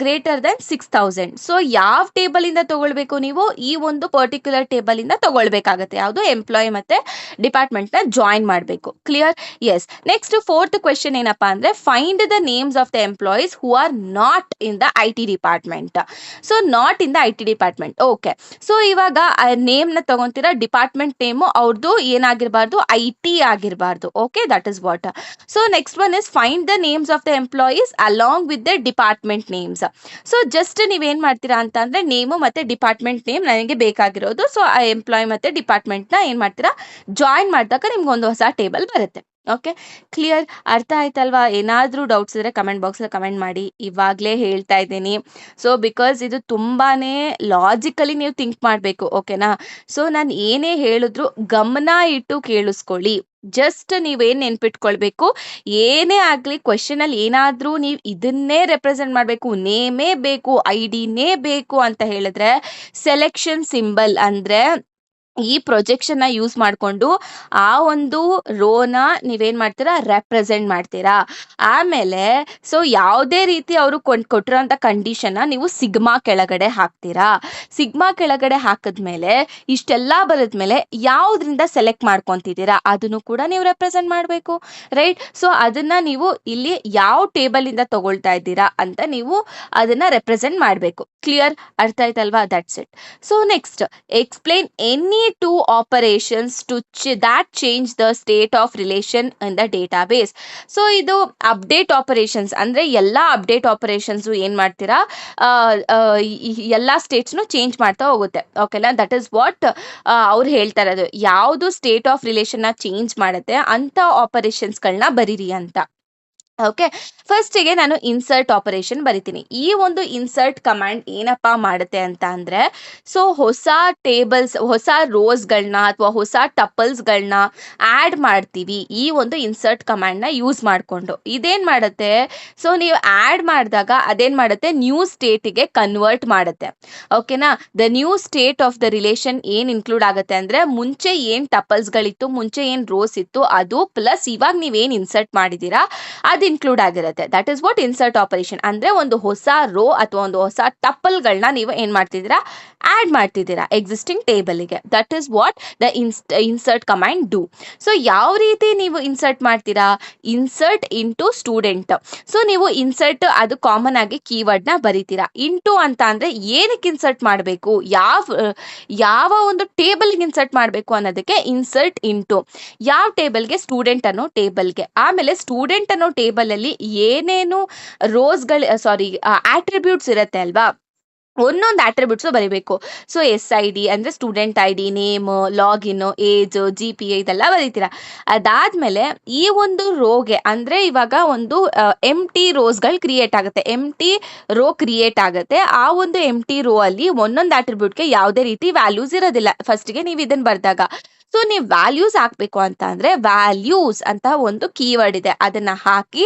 greater than 6,000. So ಯಾವ ಟೇಬಲಿಂದ ತೊಗೊಳ್ಬೇಕು, ನೀವು ಈ ಒಂದು ಪರ್ಟಿಕ್ಯುಲರ್ ಟೇಬಲಿಂದ ತೊಗೊಳ್ಬೇಕಾಗತ್ತೆ. ಯಾವುದು, ಎಂಪ್ಲಾಯ್ ಮತ್ತು ಡಿಪಾರ್ಟ್ಮೆಂಟ್ನ ಜಾಯಿನ್ ಮಾಡಬೇಕು. Clear. Yes. Next fourth question ಏನಪ್ಪ ಅಂದರೆ find the names of the employees who are not in the IT department. So not in the IT department. Okay, so ಇವಾಗ ನೇಮ್ನ ತಗೊಂತೀರಾ, ಡಿಪಾರ್ಟ್ಮೆಂಟ್ ನೇಮು ಅವ್ರದ್ದು ಏನಾಗಿರಬಾರ್ದು, IT ಆಗಿರಬಾರ್ದು. Okay, that is what. So next one is find the names of the employees along with the department names. So just ನೀವೇನು ಮಾಡ್ತೀರಾ ಅಂತ ಅಂದರೆ name ಮತ್ತು department name ನನಗೆ ಬೇಕಾಗಿರೋದು. ಸೊ ಆ ಎಂಪ್ಲಾಯ್ ಮತ್ತು ಡಿಪಾರ್ಟ್ಮೆಂಟ್ನ ಏನು ಮಾಡ್ತೀರಾ, ಜಾಯಿನ್ ಮಾಡಿದಾಗ ನಿಮ್ಗೆ ಒಂದು ಹೊಸ ಟೇಬಲ್ ಬರುತ್ತೆ. Okay, clear. ಅರ್ಥ ಆಯ್ತಲ್ವಾ? ಏನಾದರೂ ಡೌಟ್ಸ್ ಇದ್ದರೆ ಕಮೆಂಟ್ ಬಾಕ್ಸಲ್ಲಿ ಕಮೆಂಟ್ ಮಾಡಿ. ಇವಾಗಲೇ ಹೇಳ್ತಾ ಇದ್ದೀನಿ. ಸೊ ಬಿಕಾಸ್ ಇದು ತುಂಬಾ ಲಾಜಿಕಲಿ ನೀವು ಥಿಂಕ್ ಮಾಡಬೇಕು. ಓಕೆನಾ? ಸೊ ನಾನು ಏನೇ ಹೇಳಿದ್ರು ಗಮನ ಇಟ್ಟು ಕೇಳಿಸ್ಕೊಳ್ಳಿ. ಜಸ್ಟ್ ನೀವೇನು ನೆನ್ಪಿಟ್ಕೊಳ್ಬೇಕು, ಏನೇ ಆಗಲಿ ಕ್ವೆಶನಲ್ಲಿ ಏನಾದರೂ ನೀವು ಇದನ್ನೇ ರೆಪ್ರೆಸೆಂಟ್ ಮಾಡಬೇಕು, ನೇಮೇ ಬೇಕು, IDನೇ ಬೇಕು ಅಂತ ಹೇಳಿದ್ರೆ ಸೆಲೆಕ್ಷನ್ ಸಿಂಬಲ್ ಅಂದರೆ ಈ ಪ್ರೊಜೆಕ್ಷನ್ನ ಯೂಸ್ ಮಾಡಿಕೊಂಡು ಆ ಒಂದು ರೋನ ನೀವೇನು ಮಾಡ್ತೀರಾ, ರೆಪ್ರೆಸೆಂಟ್ ಮಾಡ್ತೀರಾ. ಆಮೇಲೆ ಸೊ ಯಾವುದೇ ರೀತಿ ಅವರು ಕೊಟ್ಟಿರೋಂಥ ಕಂಡೀಷನ್ನ ನೀವು ಸಿಗ್ಮಾ ಕೆಳಗಡೆ ಹಾಕ್ತೀರಾ. ಸಿಗ್ಮಾ ಕೆಳಗಡೆ ಹಾಕಿದ್ಮೇಲೆ ಇಷ್ಟೆಲ್ಲ ಬರೆದ್ಮೇಲೆ ಯಾವುದರಿಂದ ಸೆಲೆಕ್ಟ್ ಮಾಡ್ಕೊತಿದ್ದೀರಾ ಅದನ್ನು ಕೂಡ ನೀವು ರೆಪ್ರೆಸೆಂಟ್ ಮಾಡಬೇಕು, ರೈಟ್. ಸೊ ಅದನ್ನು ನೀವು ಇಲ್ಲಿ ಯಾವ ಟೇಬಲಿಂದ ತಗೊಳ್ತಾ ಇದ್ದೀರಾ ಅಂತ ನೀವು ಅದನ್ನು ರೆಪ್ರೆಸೆಂಟ್ ಮಾಡಬೇಕು. ಕ್ಲಿಯರ್. ಅರ್ಥ ಆಯ್ತಲ್ವಾ? That's it. So next, explain any two operations that change the state of relation in the database. So ಇದು ಅಪ್ಡೇಟ್ ಆಪರೇಷನ್ಸ್ ಅಂದರೆ ಎಲ್ಲ ಅಪ್ಡೇಟ್ ಆಪರೇಷನ್ಸು ಏನು ಮಾಡ್ತೀರಾ, ಎಲ್ಲ ಸ್ಟೇಟ್ಸ್ನು ಚೇಂಜ್ ಮಾಡ್ತಾ ಹೋಗುತ್ತೆ. ಓಕೆನಾ? ದಟ್ ಈಸ್ ವಾಟ್ ಅವ್ರು ಹೇಳ್ತಾ ಇರೋದು. ಯಾವುದು ಸ್ಟೇಟ್ ಆಫ್ ರಿಲೇಷನ್ನ ಚೇಂಜ್ ಮಾಡುತ್ತೆ ಅಂಥ ಆಪರೇಷನ್ಸ್ಗಳನ್ನ ಬರೀರಿ ಅಂತ. ಓಕೆ, ಫಸ್ಟಿಗೆ ನಾನು ಇನ್ಸರ್ಟ್ ಆಪರೇಷನ್ ಬರಿತೀನಿ. ಈ ಒಂದು ಇನ್ಸರ್ಟ್ ಕಮಾಂಡ್ ಏನಪ್ಪ ಮಾಡುತ್ತೆ ಅಂತ ಅಂದರೆ, ಸೊ ಹೊಸ ಟೇಬಲ್ಸ್, ಹೊಸ ರೋಸ್ಗಳನ್ನ ಅಥವಾ ಹೊಸ ಟಪಲ್ಸ್ಗಳನ್ನ ಆ್ಯಡ್ ಮಾಡ್ತೀವಿ ಈ ಒಂದು ಇನ್ಸರ್ಟ್ ಕಮಾಂಡ್ನ ಯೂಸ್ ಮಾಡಿಕೊಂಡು. ಇದೇನು ಮಾಡುತ್ತೆ, ಸೊ ನೀವು ಆ್ಯಡ್ ಮಾಡಿದಾಗ ಅದೇನು ಮಾಡುತ್ತೆ, ನ್ಯೂ ಸ್ಟೇಟಿಗೆ ಕನ್ವರ್ಟ್ ಮಾಡುತ್ತೆ. ಓಕೆನಾ? The new state of the relation ಏನು ಇನ್ಕ್ಲೂಡ್ ಆಗುತ್ತೆ ಅಂದರೆ, ಮುಂಚೆ ಏನು ಟಪಲ್ಸ್ಗಳಿತ್ತು, ಮುಂಚೆ ಏನು ರೋಸ್ ಇತ್ತು ಅದು ಪ್ಲಸ್ ಇವಾಗ ನೀವೇನು ಇನ್ಸರ್ಟ್ ಮಾಡಿದ್ದೀರಾ ಅದು ಇನ್ಕ್ಲೂಡ್ ಆಗಿರುತ್ತೆ. That is what insert operation ಅಂದರೆ, ಒಂದು ಹೊಸ ರೋ ಅಥವಾ ಒಂದು ಹೊಸ ಟಪಲ್ಗಳನ್ನ ನೀವು ಏನು ಮಾಡ್ತಿದ್ದೀರಾ, ಆ್ಯಡ್ ಮಾಡ್ತಿದ್ದೀರಾ ಎಕ್ಸಿಸ್ಟಿಂಗ್ ಟೇಬಲಿಗೆ. That is what the insert command do. So ಯಾವ ರೀತಿ ನೀವು ಇನ್ಸರ್ಟ್ ಮಾಡ್ತೀರಾ, ಇನ್ಸರ್ಟ್ ಇಂಟು ಸ್ಟೂಡೆಂಟ್. ಸೊ ನೀವು ಇನ್ಸರ್ಟ್ ಅದು ಕಾಮನ್ ಆಗಿ ಕೀವರ್ಡ್ನ ಬರೀತೀರಾ. ಇಂಟು ಅಂತ ಅಂದರೆ ಏನಕ್ಕೆ ಇನ್ಸರ್ಟ್ ಮಾಡಬೇಕು, ಯಾವ ಒಂದು ಟೇಬಲ್ಗೆ ಇನ್ಸರ್ಟ್ ಮಾಡಬೇಕು ಅನ್ನೋದಕ್ಕೆ ಇನ್ಸರ್ಟ್ ಇಂಟು. ಯಾವ ಟೇಬಲ್ಗೆ, ಸ್ಟೂಡೆಂಟ್ ಅನ್ನೋ ಟೇಬಲ್ಗೆ. ಆಮೇಲೆ ಸ್ಟೂಡೆಂಟ್ ಅನ್ನೋ ಟೇಬಲಲ್ಲಿ ಏನೇನು ಆಟ್ರಿಬ್ಯೂಟ್ಸ್ ಇರುತ್ತೆ ಅಲ್ವಾ, ಒಂದೊಂದು ಆಟ್ರಿಬ್ಯೂಟ್ಸು ಬರೀಬೇಕು. ಸೊ SID ಅಂದರೆ student ID, name, login, age, GPA ಇದೆಲ್ಲ ಬರೀತೀರಾ. ಅದಾದಮೇಲೆ ಈ ಒಂದು ರೋಗೆ ಅಂದರೆ ಇವಾಗ ಒಂದು ಎಂಟಿ ರೋಸ್ಗಳು ಕ್ರಿಯೇಟ್ ಆಗುತ್ತೆ, ಎಂಟಿ ರೋ ಕ್ರಿಯೇಟ್ ಆಗುತ್ತೆ. ಆ ಒಂದು ಎಂಟಿ ರೋ ಅಲ್ಲಿ ಒಂದೊಂದು ಆಟ್ರಿಬ್ಯೂಟ್ಗೆ ಯಾವುದೇ ರೀತಿ ವ್ಯಾಲ್ಯೂಸ್ ಇರೋದಿಲ್ಲ. ಫಸ್ಟಿಗೆ ನೀವು ಇದನ್ನು ಬರೆದಾಗ ಸೊ ನೀವು ವ್ಯಾಲ್ಯೂಸ್ ಹಾಕಬೇಕು ಅಂತ ಅಂದರೆ ವ್ಯಾಲ್ಯೂಸ್ ಅಂತ ಒಂದು ಕೀವರ್ಡ್ ಇದೆ, ಅದನ್ನು ಹಾಕಿ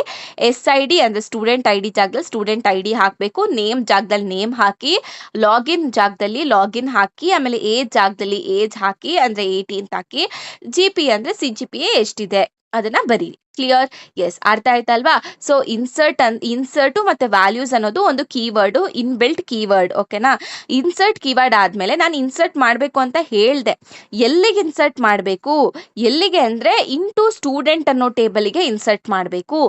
SID ಅಂದರೆ ಸ್ಟೂಡೆಂಟ್ ID ಜಾಗದಲ್ಲಿ ಸ್ಟೂಡೆಂಟ್ ID ಹಾಕಬೇಕು, ನೇಮ್ ಜಾಗದಲ್ಲಿ ನೇಮ್ ಹಾಕಿ, ಲಾಗಿನ್ ಜಾಗದಲ್ಲಿ ಲಾಗಿನ್ ಹಾಕಿ, ಆಮೇಲೆ ಏಜ್ ಜಾಗದಲ್ಲಿ ಏಜ್ ಹಾಕಿ ಅಂದರೆ 18 ಹಾಕಿ, GPA ಅಂದರೆ CGPA ಎಷ್ಟಿದೆ ಅದನ್ನು ಬರೀರಿ. ಕ್ಲಿಯರ್? ಎಸ್, ಅರ್ಥ ಆಯ್ತಲ್ವಾ? ಸೊ ಇನ್ಸರ್ಟು ಮತ್ತೆ ವ್ಯಾಲ್ಯೂಸ್ ಅನ್ನೋದು ಒಂದು ಕೀವರ್ಡು, ಇನ್ಬಿಲ್ಟ್ ಕೀವರ್ಡ್. ಓಕೆನಾ? ಇನ್ಸರ್ಟ್ ಕೀವರ್ಡ್ ಆದ್ಮೇಲೆ ನಾನು ಇನ್ಸರ್ಟ್ ಮಾಡಬೇಕು ಅಂತ ಹೇಳ್ದೆ. ಎಲ್ಲಿಗೆ ಇನ್ಸರ್ಟ್ ಮಾಡಬೇಕು? ಎಲ್ಲಿಗೆ ಅಂದ್ರೆ ಇಂಟು ಸ್ಟೂಡೆಂಟ್ ಅನ್ನೋ ಟೇಬಲ್ಗೆ ಇನ್ಸರ್ಟ್ ಮಾಡಬೇಕು.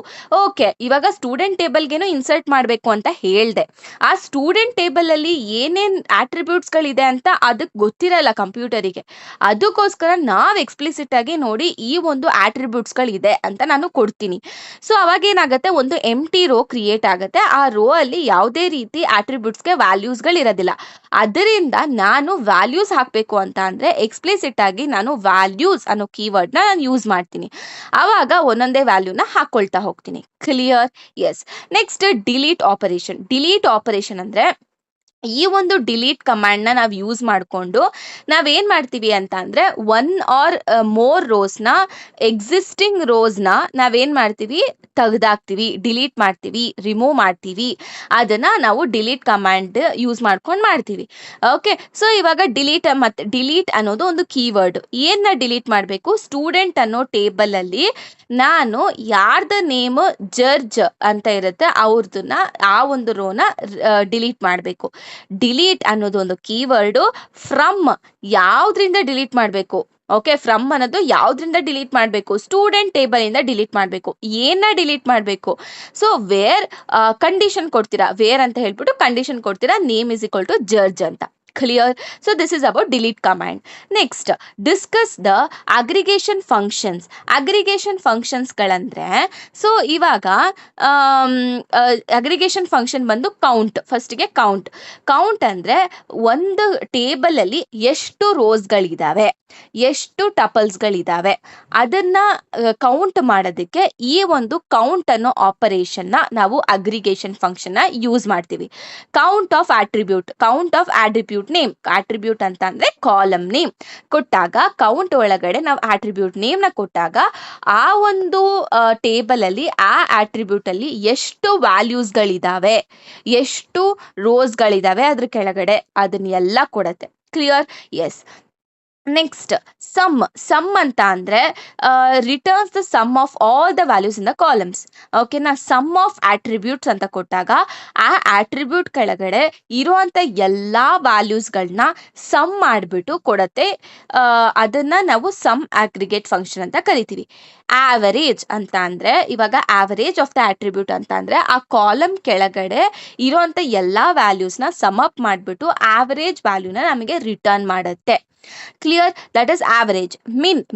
ಓಕೆ, ಇವಾಗ ಸ್ಟೂಡೆಂಟ್ ಟೇಬಲ್ಗೇನು ಇನ್ಸರ್ಟ್ ಮಾಡಬೇಕು ಅಂತ ಹೇಳ್ದೆ. ಆ ಸ್ಟೂಡೆಂಟ್ ಟೇಬಲ್ ಅಲ್ಲಿ ಏನೇನ್ ಆಟ್ರಿಬ್ಯೂಟ್ಸ್ ಗಳಿದೆ ಅಂತ ಅದಕ್ಕೆ ಗೊತ್ತಿರಲ್ಲ ಕಂಪ್ಯೂಟರಿಗೆ. ಅದಕ್ಕೋಸ್ಕರ ನಾವ್ ಎಕ್ಸ್ಪ್ಲಿಸಿಟ್ ಆಗಿ ನೋಡಿ ಈ ಒಂದು ಆಟ್ರಿಬ್ಯೂಟ್ಸ್ ಗಳಿದೆ ಅಂತ ನಾನು ಕೊಡ್ತೀನಿ. ಸೊ ಅವಾಗ ಏನಾಗುತ್ತೆ, ಒಂದು ಎಂಟಿ ರೋ ಕ್ರಿಯೇಟ್ ಆಗುತ್ತೆ. ಆ ರೋ ಅಲ್ಲಿ ಯಾವುದೇ ರೀತಿ ಆಟ್ರಿಬ್ಯೂಟ್ಸ್ಗೆ ವ್ಯಾಲ್ಯೂಸ್ಗಳು ಇರೋದಿಲ್ಲ. ಅದರಿಂದ ನಾನು ವ್ಯಾಲ್ಯೂಸ್ ಹಾಕಬೇಕು ಅಂತ ಅಂದ್ರೆ ಎಕ್ಸ್ಪ್ಲಿಸಿಟ್ ಆಗಿ ನಾನು ವ್ಯಾಲ್ಯೂಸ್ ಅನ್ನೋ ಕೀವರ್ಡ್ನ ನಾನು ಯೂಸ್ ಮಾಡ್ತೀನಿ. ಆವಾಗ ಒಂದೊಂದೇ ವ್ಯಾಲ್ಯೂನ ಹಾಕೊಳ್ತಾ ಹೋಗ್ತೀನಿ. Clear? Yes. Next delete operation. Delete operation ಅಂದ್ರೆ ಈ ಒಂದು ಡಿಲೀಟ್ ಕಮಾಂಡ್ನ ನಾವು ಯೂಸ್ ಮಾಡಿಕೊಂಡು ನಾವೇನ್ ಮಾಡ್ತೀವಿ ಅಂತ ಅಂದ್ರೆ ಒನ್ ಆರ್ ಮೋರ್ ರೋಸ್ನ, ಎಕ್ಸಿಸ್ಟಿಂಗ್ ರೋಸ್ನ ನಾವೇನ್ ಮಾಡ್ತೀವಿ, ತೆಗೆದಾಕ್ತೀವಿ, ಡಿಲೀಟ್ ಮಾಡ್ತೀವಿ, ರಿಮೂವ್ ಮಾಡ್ತೀವಿ. ಅದನ್ನ ನಾವು ಡಿಲೀಟ್ ಕಮಾಂಡ್ ಯೂಸ್ ಮಾಡ್ಕೊಂಡು ಮಾಡ್ತೀವಿ. ಓಕೆ, ಸೊ ಇವಾಗ ಡಿಲೀಟ್ ಅನ್ನೋದು ಒಂದು ಕೀವರ್ಡ್. ಏನ್ನ ಡಿಲೀಟ್ ಮಾಡಬೇಕು? ಸ್ಟೂಡೆಂಟ್ ಅನ್ನೋ ಟೇಬಲ್ ಅಲ್ಲಿ ನಾನು ಯಾರ್ದ ನೇಮ್ ಜರ್ಜ್ ಅಂತ ಇರುತ್ತೆ ಅವ್ರದನ್ನ, ಆ ಒಂದು ರೋನ ಡಿಲೀಟ್ ಮಾಡಬೇಕು. ಡಿಲೀಟ್ ಅನ್ನೋದು ಒಂದು ಕೀವರ್ಡು. ಫ್ರಮ್ ಯಾವ್ದ್ರಿಂದ ಡಿಲೀಟ್ ಮಾಡಬೇಕು? ಓಕೆ, ಫ್ರಮ್ ಅನ್ನೋದು ಯಾವ್ದ್ರಿಂದ ಡಿಲೀಟ್ ಮಾಡಬೇಕು? ಸ್ಟೂಡೆಂಟ್ ಟೇಬಲ್ ಇಂದ ಡಿಲೀಟ್ ಮಾಡಬೇಕು. ಏನ ಡಿಲೀಟ್ ಮಾಡಬೇಕು? ಸೊ ವೇರ್ ಕಂಡೀಷನ್ ಕೊಡ್ತೀರಾ, ವೇರ್ ಅಂತ ಹೇಳ್ಬಿಟ್ಟು ಕಂಡೀಷನ್ ಕೊಡ್ತೀರಾ, name is equal to George ಅಂತ. Clear? So this is about delete command. Next discuss the aggregation functions. Aggregation ಫಂಕ್ಷನ್ಸ್ಗಳಂದ್ರೆ, ಸೊ ಇವಾಗ ಅಗ್ರಿಗೇಷನ್ ಫಂಕ್ಷನ್ ಬಂದು ಕೌಂಟ್. ಫಸ್ಟ್ಗೆ ಕೌಂಟ್ ಅಂದ್ರೆ ಒಂದು ಟೇಬಲ್ ಅಲ್ಲಿ ಎಷ್ಟು ರೋಸ್ಗಳಿದಾವೆ, ಎಷ್ಟು ಟಪಲ್ಸ್ಗಳಿದಾವೆ ಅದನ್ನ ಕೌಂಟ್ ಮಾಡೋದಕ್ಕೆ ಈ ಒಂದು ಕೌಂಟ್ ಅನ್ನೋ ಆಪರೇಷನ್ ನ ನಾವು ಅಗ್ರಿಗೇಷನ್ ಫಂಕ್ಷನ್ ನ ಯೂಸ್ ಮಾಡ್ತೀವಿ. Count of attribute name. Attribute ಅಂತ ಅಂದ್ರೆ ಕಾಲಮ್ ನೇಮ್ ಕೊಟ್ಟಾಗ, ಕೌಂಟ್ ಒಳಗಡೆ ನಾವು ಆಟ್ರಿಬ್ಯೂಟ್ ನೇಮ್ ನ ಕೊಟ್ಟಾಗ ಆ ಒಂದು ಟೇಬಲ್ ಅಲ್ಲಿ ಆ ಆಟ್ರಿಬ್ಯೂಟ್ ಅಲ್ಲಿ ಎಷ್ಟು ವ್ಯಾಲ್ಯೂಸ್ ಗಳಿದಾವೆ, ಎಷ್ಟು ರೋಸ್ ಗಳಿದಾವೆ ಅದ್ರ ಕೆಳಗಡೆ, ಅದನ್ನೆಲ್ಲ ಕೊಡತ್ತೆ. ಕ್ಲಿಯರ್? ಎಸ್. ನೆಕ್ಸ್ಟ್ ಸಮ್ ಅಂತ ಅಂದ್ರೆ returns the sum of all the values in the columns. ಓಕೆನಾ? ಸಮ್ ಆಫ್ ಆಟ್ರಿಬ್ಯೂಟ್ಸ್ ಅಂತ ಕೊಟ್ಟಾಗ ಆ ಆಟ್ರಿಬ್ಯೂಟ್ ಕೆಳಗಡೆ ಇರುವಂತ ಎಲ್ಲಾ ವ್ಯಾಲ್ಯೂಸ್ಗಳನ್ನ ಸಮ್ ಮಾಡಿಬಿಟ್ಟು ಕೊಡತ್ತೆ. ಅದನ್ನ ನಾವು ಸಮ್ ಅಗ್ರಿಗೇಟ್ ಫಂಕ್ಷನ್ ಅಂತ ಕರಿತೀವಿ. ಆವರೇಜ್ ಅಂತ ಅಂದ್ರೆ, ಇವಾಗ ಆವರೇಜ್ ಆಫ್ ದ ಆಟ್ರಿಬ್ಯೂಟ್ ಅಂತ ಅಂದ್ರೆ ಆ ಕಾಲಮ್ ಕೆಳಗಡೆ ಇರುವಂತ ಎಲ್ಲಾ ವ್ಯಾಲ್ಯೂಸ್ನ ಸಮ್ ಅಪ್ ಮಾಡಿಬಿಟ್ಟು ಆವರೇಜ್ ವ್ಯಾಲ್ಯೂನ ನಮಗೆ ರಿಟರ್ನ್ ಮಾಡುತ್ತೆ. Clear? That is average.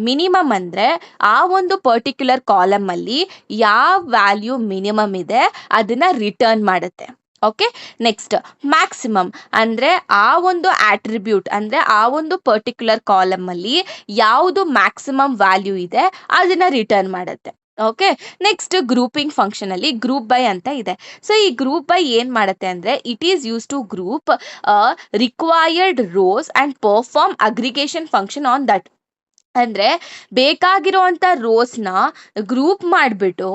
Minimum ಅಂದ್ರೆ ಆ ಒಂದು ಪರ್ಟಿಕ್ಯುಲರ್ ಕಾಲಮ್ ಅಲ್ಲಿ ಯಾವ ವ್ಯಾಲ್ಯೂ ಮಿನಿಮಮ್ ಇದೆ ಅದನ್ನ ರಿಟರ್ನ್ ಮಾಡುತ್ತೆ. ಓಕೆ, ನೆಕ್ಸ್ಟ್ ಮ್ಯಾಕ್ಸಿಮಮ್ ಅಂದ್ರೆ ಆ ಒಂದು ಆಟ್ರಿಬ್ಯೂಟ್ ಅಂದ್ರೆ ಆ ಒಂದು ಪರ್ಟಿಕ್ಯುಲರ್ ಕಾಲಮ್ ಅಲ್ಲಿ ಯಾವುದು ಮ್ಯಾಕ್ಸಿಮಮ್ ವ್ಯಾಲ್ಯೂ ಇದೆ ಅದನ್ನ ರಿಟರ್ನ್ ಮಾಡುತ್ತೆ. ಓಕೆ, ನೆಕ್ಸ್ಟ್ ಗ್ರೂಪಿಂಗ್ ಫಂಕ್ಷನ್ ಅಲ್ಲಿ ಗ್ರೂಪ್ ಬೈ ಅಂತ ಇದೆ. ಸೊ ಈ ಗ್ರೂಪ್ ಬೈ ಏನ್ ಮಾಡುತ್ತೆ ಅಂದ್ರೆ it is use to group required rows and perform aggregation function on that. ಅಂದ್ರೆ ಬೇಕಾಗಿರುವಂತ ರೋಸ್ನ ಗ್ರೂಪ್ ಮಾಡಿಬಿಟ್ಟು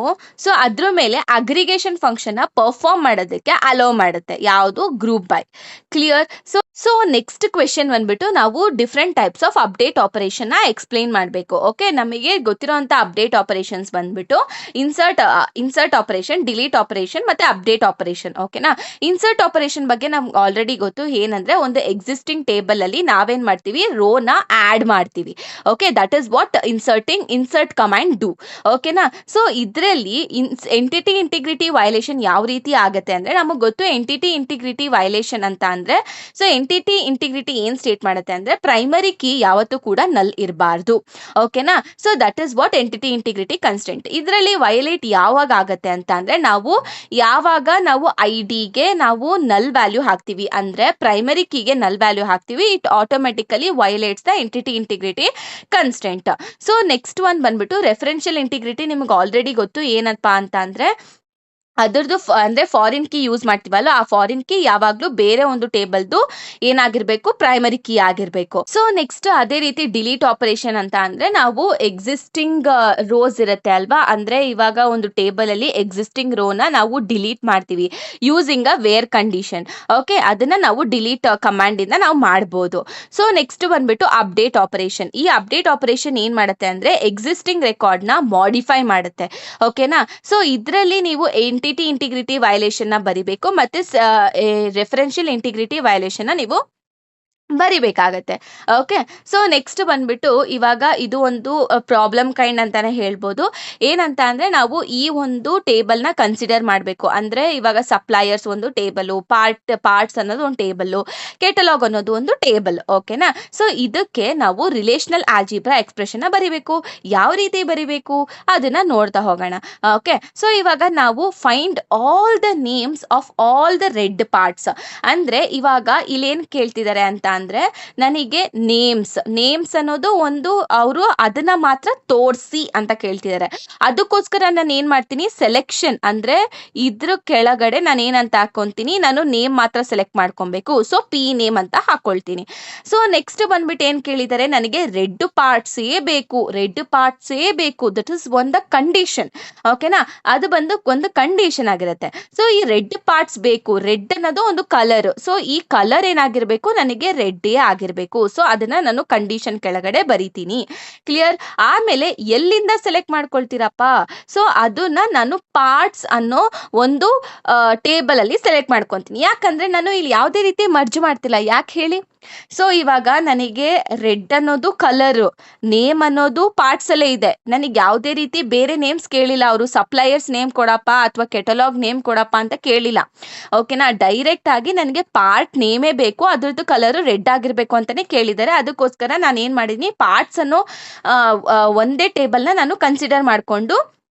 ಸೊ ಅದ್ರ ಮೇಲೆ ಅಗ್ರಿಗೇಷನ್ ಫಂಕ್ಷನ್ ಪರ್ಫಾರ್ಮ್ ಮಾಡೋದಕ್ಕೆ ಅಲೋ ಮಾಡುತ್ತೆ. ಯಾವುದು? Group by. Clear? So next question ಬಂದ್ಬಿಟ್ಟು ನಾವು different types of update operation ನ ಎಕ್ಸ್ಪ್ಲೇನ್ ಮಾಡಬೇಕು. ಓಕೆ, ನಮಗೆ ಗೊತ್ತಿರುವಂತ ಅಪ್ಡೇಟ್ ಆಪರೇಷನ್ಸ್ ಬಂದ್ಬಿಟ್ಟು ಇನ್ಸರ್ಟ್ ಆಪರೇಷನ್, ಡಿಲೀಟ್ ಆಪರೇಷನ್ ಮತ್ತೆ ಅಪ್ಡೇಟ್ ಆಪರೇಷನ್. ಓಕೆನಾ? ಇನ್ಸರ್ಟ್ ಆಪರೇಷನ್ ಬಗ್ಗೆ ನಮ್ಗೆ ಆಲ್ರೆಡಿ ಗೊತ್ತು. ಏನಂದ್ರೆ ಒಂದು ಎಕ್ಸಿಸ್ಟಿಂಗ್ ಟೇಬಲ್ ಅಲ್ಲಿ ನಾವೇನ್ ಮಾಡ್ತೀವಿ, ರೋನ ಆಡ್ ಮಾಡ್ತೀವಿ. Okay, that is what insert command do. ಓಕೆನಾ? ಸೊ ಇದರಲ್ಲಿ ಎಂಟಿಟಿ ಇಂಟಿಗ್ರಿಟಿ ವೈಲೇಷನ್ ಯಾವ ರೀತಿ ಆಗುತ್ತೆ ಅಂದ್ರೆ, ನಮಗೆ ಗೊತ್ತು ಎಂಟಿಟಿ ಇಂಟಿಗ್ರಿಟಿ ವೈಲೇಷನ್ ಅಂತ ಅಂದ್ರೆ, ಸೊ ಎಂಟಿಟಿ ಇಂಟಿಗ್ರಿಟಿ ಏನ್ ಸ್ಟೇಟ್ ಮಾಡುತ್ತೆ ಅಂದ್ರೆ ಪ್ರೈಮರಿ ಕೀ ಯಾವತ್ತೂ ಕೂಡ ನಲ್ ಇರಬಾರ್ದು. ಓಕೆನಾ? So that is what entity integrity constant. ಇದರಲ್ಲಿ ವೈಲೇಟ್ ಯಾವಾಗ ಆಗತ್ತೆ ಅಂತ ಅಂದ್ರೆ, ಯಾವಾಗ ನಾವು ಐಡಿಗೆ ನಾವು ನಲ್ ವ್ಯಾಲ್ಯೂ ಹಾಕ್ತಿವಿ ಅಂದ್ರೆ ಪ್ರೈಮರಿ ಕೀಗೆ ನಲ್ ವ್ಯಾಲ್ಯೂ ಹಾಕ್ತಿವಿ, it automatically violates the entity integrity constant. So next one ಬಂದ್ಬಿಟ್ಟು ರೆಫರೆನ್ಷಿಯಲ್ ಇಂಟಿಗ್ರಿಟಿ. ನಿಮ್ಗೆ ಆಲ್ರೆಡಿ ಗೊತ್ತು ಏನಪ್ಪಾ ಅಂತ ಅಂದ್ರೆ ಅದರದ್ದು ಅಂದ್ರೆ ಫಾರಿನ್ ಕೀ ಯೂಸ್ ಮಾಡ್ತೀವಲ್ಲ, ಆ ಫಾರಿನ್ ಕೀ ಯಾವಾಗ್ಲೂ ಬೇರೆ ಒಂದು ಟೇಬಲ್ದು ಏನಾಗಿರ್ಬೇಕು, ಪ್ರೈಮರಿ ಕೀ ಆಗಿರ್ಬೇಕು. ಸೊ ನೆಕ್ಸ್ಟ್ ಅದೇ ರೀತಿ ಡಿಲೀಟ್ ಆಪರೇಷನ್ ಅಂತ ಅಂದ್ರೆ ನಾವು ಎಕ್ಸಿಸ್ಟಿಂಗ್ ರೋಸ್ ಇರುತ್ತೆ ಅಲ್ವಾ, ಅಂದ್ರೆ ಇವಾಗ ಒಂದು ಟೇಬಲ್ ಅಲ್ಲಿ ಎಕ್ಸಿಸ್ಟಿಂಗ್ ರೋನ ನಾವು ಡಿಲೀಟ್ ಮಾಡ್ತೀವಿ using a where condition. Okay, ಅದನ್ನ ನಾವು ಡಿಲೀಟ್ ಕಮಾಂಡ್ ಇಂದ ನಾವು ಮಾಡ್ಬೋದು. ಸೊ ನೆಕ್ಸ್ಟ್ ಬಂದ್ಬಿಟ್ಟು ಅಪ್ಡೇಟ್ ಆಪರೇಷನ್. ಈ ಅಪ್ಡೇಟ್ ಆಪರೇಷನ್ ಏನ್ ಮಾಡುತ್ತೆ ಅಂದ್ರೆ ಎಕ್ಸಿಸ್ಟಿಂಗ್ ರೆಕಾರ್ಡ್ ನ ಮಾಡಿಫೈ ಮಾಡುತ್ತೆ. ಓಕೆನಾ. ಸೊ ಇದರಲ್ಲಿ ನೀವು ಎಂಟಿಟಿ ಇಂಟಿಗ್ರಿಟಿ ವೈಲೇಷನ್ ನ ಬರಿಬೇಕು, ಮತ್ತೆ ರೆಫರೆನ್ಷಿಯಲ್ ಇಂಟಿಗ್ರಿಟಿ ವೈಲೇಷನ್ ನ ನೀವು ಬರಿಬೇಕಾಗತ್ತೆ. ಓಕೆ. ಸೊ ನೆಕ್ಸ್ಟ್ ಬಂದ್ಬಿಟ್ಟು ಇವಾಗ ಇದು ಒಂದು ಪ್ರಾಬ್ಲಮ್ ಕೈಂಡ್ ಅಂತಾನೆ ಹೇಳ್ಬೋದು. ಏನಂತ ಅಂದ್ರೆ ನಾವು ಈ ಒಂದು ಟೇಬಲ್ ನ ಕನ್ಸಿಡರ್ ಮಾಡಬೇಕು. ಅಂದ್ರೆ ಇವಾಗ ಸಪ್ಲೈಯರ್ಸ್ ಒಂದು ಟೇಬಲ್, ಪಾರ್ಟ್ಸ್ ಅನ್ನೋದು ಒಂದು ಟೇಬಲ್, ಕೆಟಲಾಗ್ ಅನ್ನೋದು ಒಂದು ಟೇಬಲ್. ಓಕೆನಾ. ಸೊ ಇದಕ್ಕೆ ನಾವು ರಿಲೇಷನಲ್ ಆಲ್ಜಿಬ್ರಾ ಎಕ್ಸ್ಪ್ರೆಷನ್ ನ ಬರಿಬೇಕು. ಯಾವ ರೀತಿ ಬರಿಬೇಕು ಅದನ್ನ ನೋಡ್ತಾ ಹೋಗೋಣ. ಓಕೆ. ಸೊ ಇವಾಗ ನಾವು find all the names of all the red parts. ಅಂದ್ರೆ ಇವಾಗ ಇಲ್ಲೇನ್ ಕೇಳ್ತಿದ್ದಾರೆ ಅಂತ ಅಂದ್ರೆ ನನಗೆ ನೇಮ್ಸ್ ಅನ್ನೋದು ಒಂದು, ಅವರು ಅದನ್ನ ಮಾತ್ರ ತೋರಿಸಿ ಅಂತ ಕೇಳ್ತಿದ್ದಾರೆ. ಅದಕ್ಕೋಸ್ಕರ ನಾನು ಏನ್ ಮಾಡ್ತೀನಿ, ಸೆಲೆಕ್ಷನ್ ಅಂದ್ರೆ ಇದ್ರ ಕೆಳಗಡೆ ನಾನು ಏನಂತ ಹಾಕೊಂತೀನಿ, ನಾನು ನೇಮ್ ಮಾತ್ರ ಸೆಲೆಕ್ಟ್ ಮಾಡ್ಕೊಬೇಕು. ಸೊ ಪಿ ನೇಮ್ ಅಂತ ಹಾಕೊಳ್ತೀನಿ. ಸೊ ನೆಕ್ಸ್ಟ್ ಬಂದ್ಬಿಟ್ಟು ಏನ್ ಕೇಳಿದ್ದಾರೆ, ನನಗೆ ರೆಡ್ ಪಾರ್ಟ್ಸೇ ಬೇಕು. ದಟ್ ಇಸ್ ಒಂದು ಕಂಡೀಷನ್. ಓಕೆನಾ. ಅದು ಬಂದು ಒಂದು ಕಂಡೀಷನ್ ಆಗಿರುತ್ತೆ. ಸೊ ಈ ರೆಡ್ ಪಾರ್ಟ್ಸ್ ಬೇಕು. ರೆಡ್ ಅನ್ನೋದು ಒಂದು ಕಲರ್. ಸೊ ಈ ಕಲರ್ ಏನಾಗಿರ್ಬೇಕು, ನನಗೆ ರೆಡ್ಡೇ ಆಗಿರ್ಬೇಕು. ಸೊ ಅದನ್ನ ನಾನು ಕಂಡೀಷನ್ ಕೆಳಗಡೆ ಬರಿತೀನಿ. ಕ್ಲಿಯರ್. ಆಮೇಲೆ ಎಲ್ಲಿಂದ ಸೆಲೆಕ್ಟ್ ಮಾಡ್ಕೊಳ್ತೀರಪ್ಪ, ಸೊ ಅದನ್ನ ನಾನು ಪಾರ್ಟ್ಸ್ ಅನ್ನೋ ಒಂದು ಟೇಬಲ್ ಅಲ್ಲಿ ಸೆಲೆಕ್ಟ್ ಮಾಡ್ಕೊಂತೀನಿ. ಯಾಕಂದ್ರೆ ನಾನು ಇಲ್ಲಿ ಯಾವುದೇ ರೀತಿ ಮರ್ಜ್ ಮಾಡ್ತಿಲ್ಲ. ಯಾಕೆ ಹೇಳಿ. ಸೊ ಇವಾಗ ನನಗೆ ರೆಡ್ ಅನ್ನೋದು ಕಲರ್, ನೇಮ್ ಅನ್ನೋದು ಪಾರ್ಟ್ಸ್ ಅಲ್ಲೇ ಇದೆ. ನನಗೆ ಯಾವುದೇ ರೀತಿ ಬೇರೆ ನೇಮ್ಸ್ ಕೇಳಿಲ್ಲ. ಅವರು ಸಪ್ಲೈಯರ್ಸ್ ನೇಮ್ ಕೊಡಪ್ಪ ಅಥವಾ ಕೆಟಲಾಗ್ ನೇಮ್ ಕೊಡಪ್ಪ ಅಂತ ಕೇಳಿಲ್ಲ. ಓಕೆನಾ. ಡೈರೆಕ್ಟ್ ಆಗಿ ನನಗೆ ಪಾರ್ಟ್ ನೇಮೇ ಬೇಕು, ಅದ್ರದ್ದು ಕಲರ್ ರೆಡ್ ಆಗಿರ್ಬೇಕು ಅಂತಾನೆ ಕೇಳಿದ್ದಾರೆ. ಅದಕ್ಕೋಸ್ಕರ ನಾನು ಏನ್ ಮಾಡಿದೀನಿ, ಪಾರ್ಟ್ಸ್ ಅನ್ನೋ ಒಂದೇ ಟೇಬಲ್ ನ ನಾನು ಕನ್ಸಿಡರ್ ಮಾಡ್ಕೊಂಡು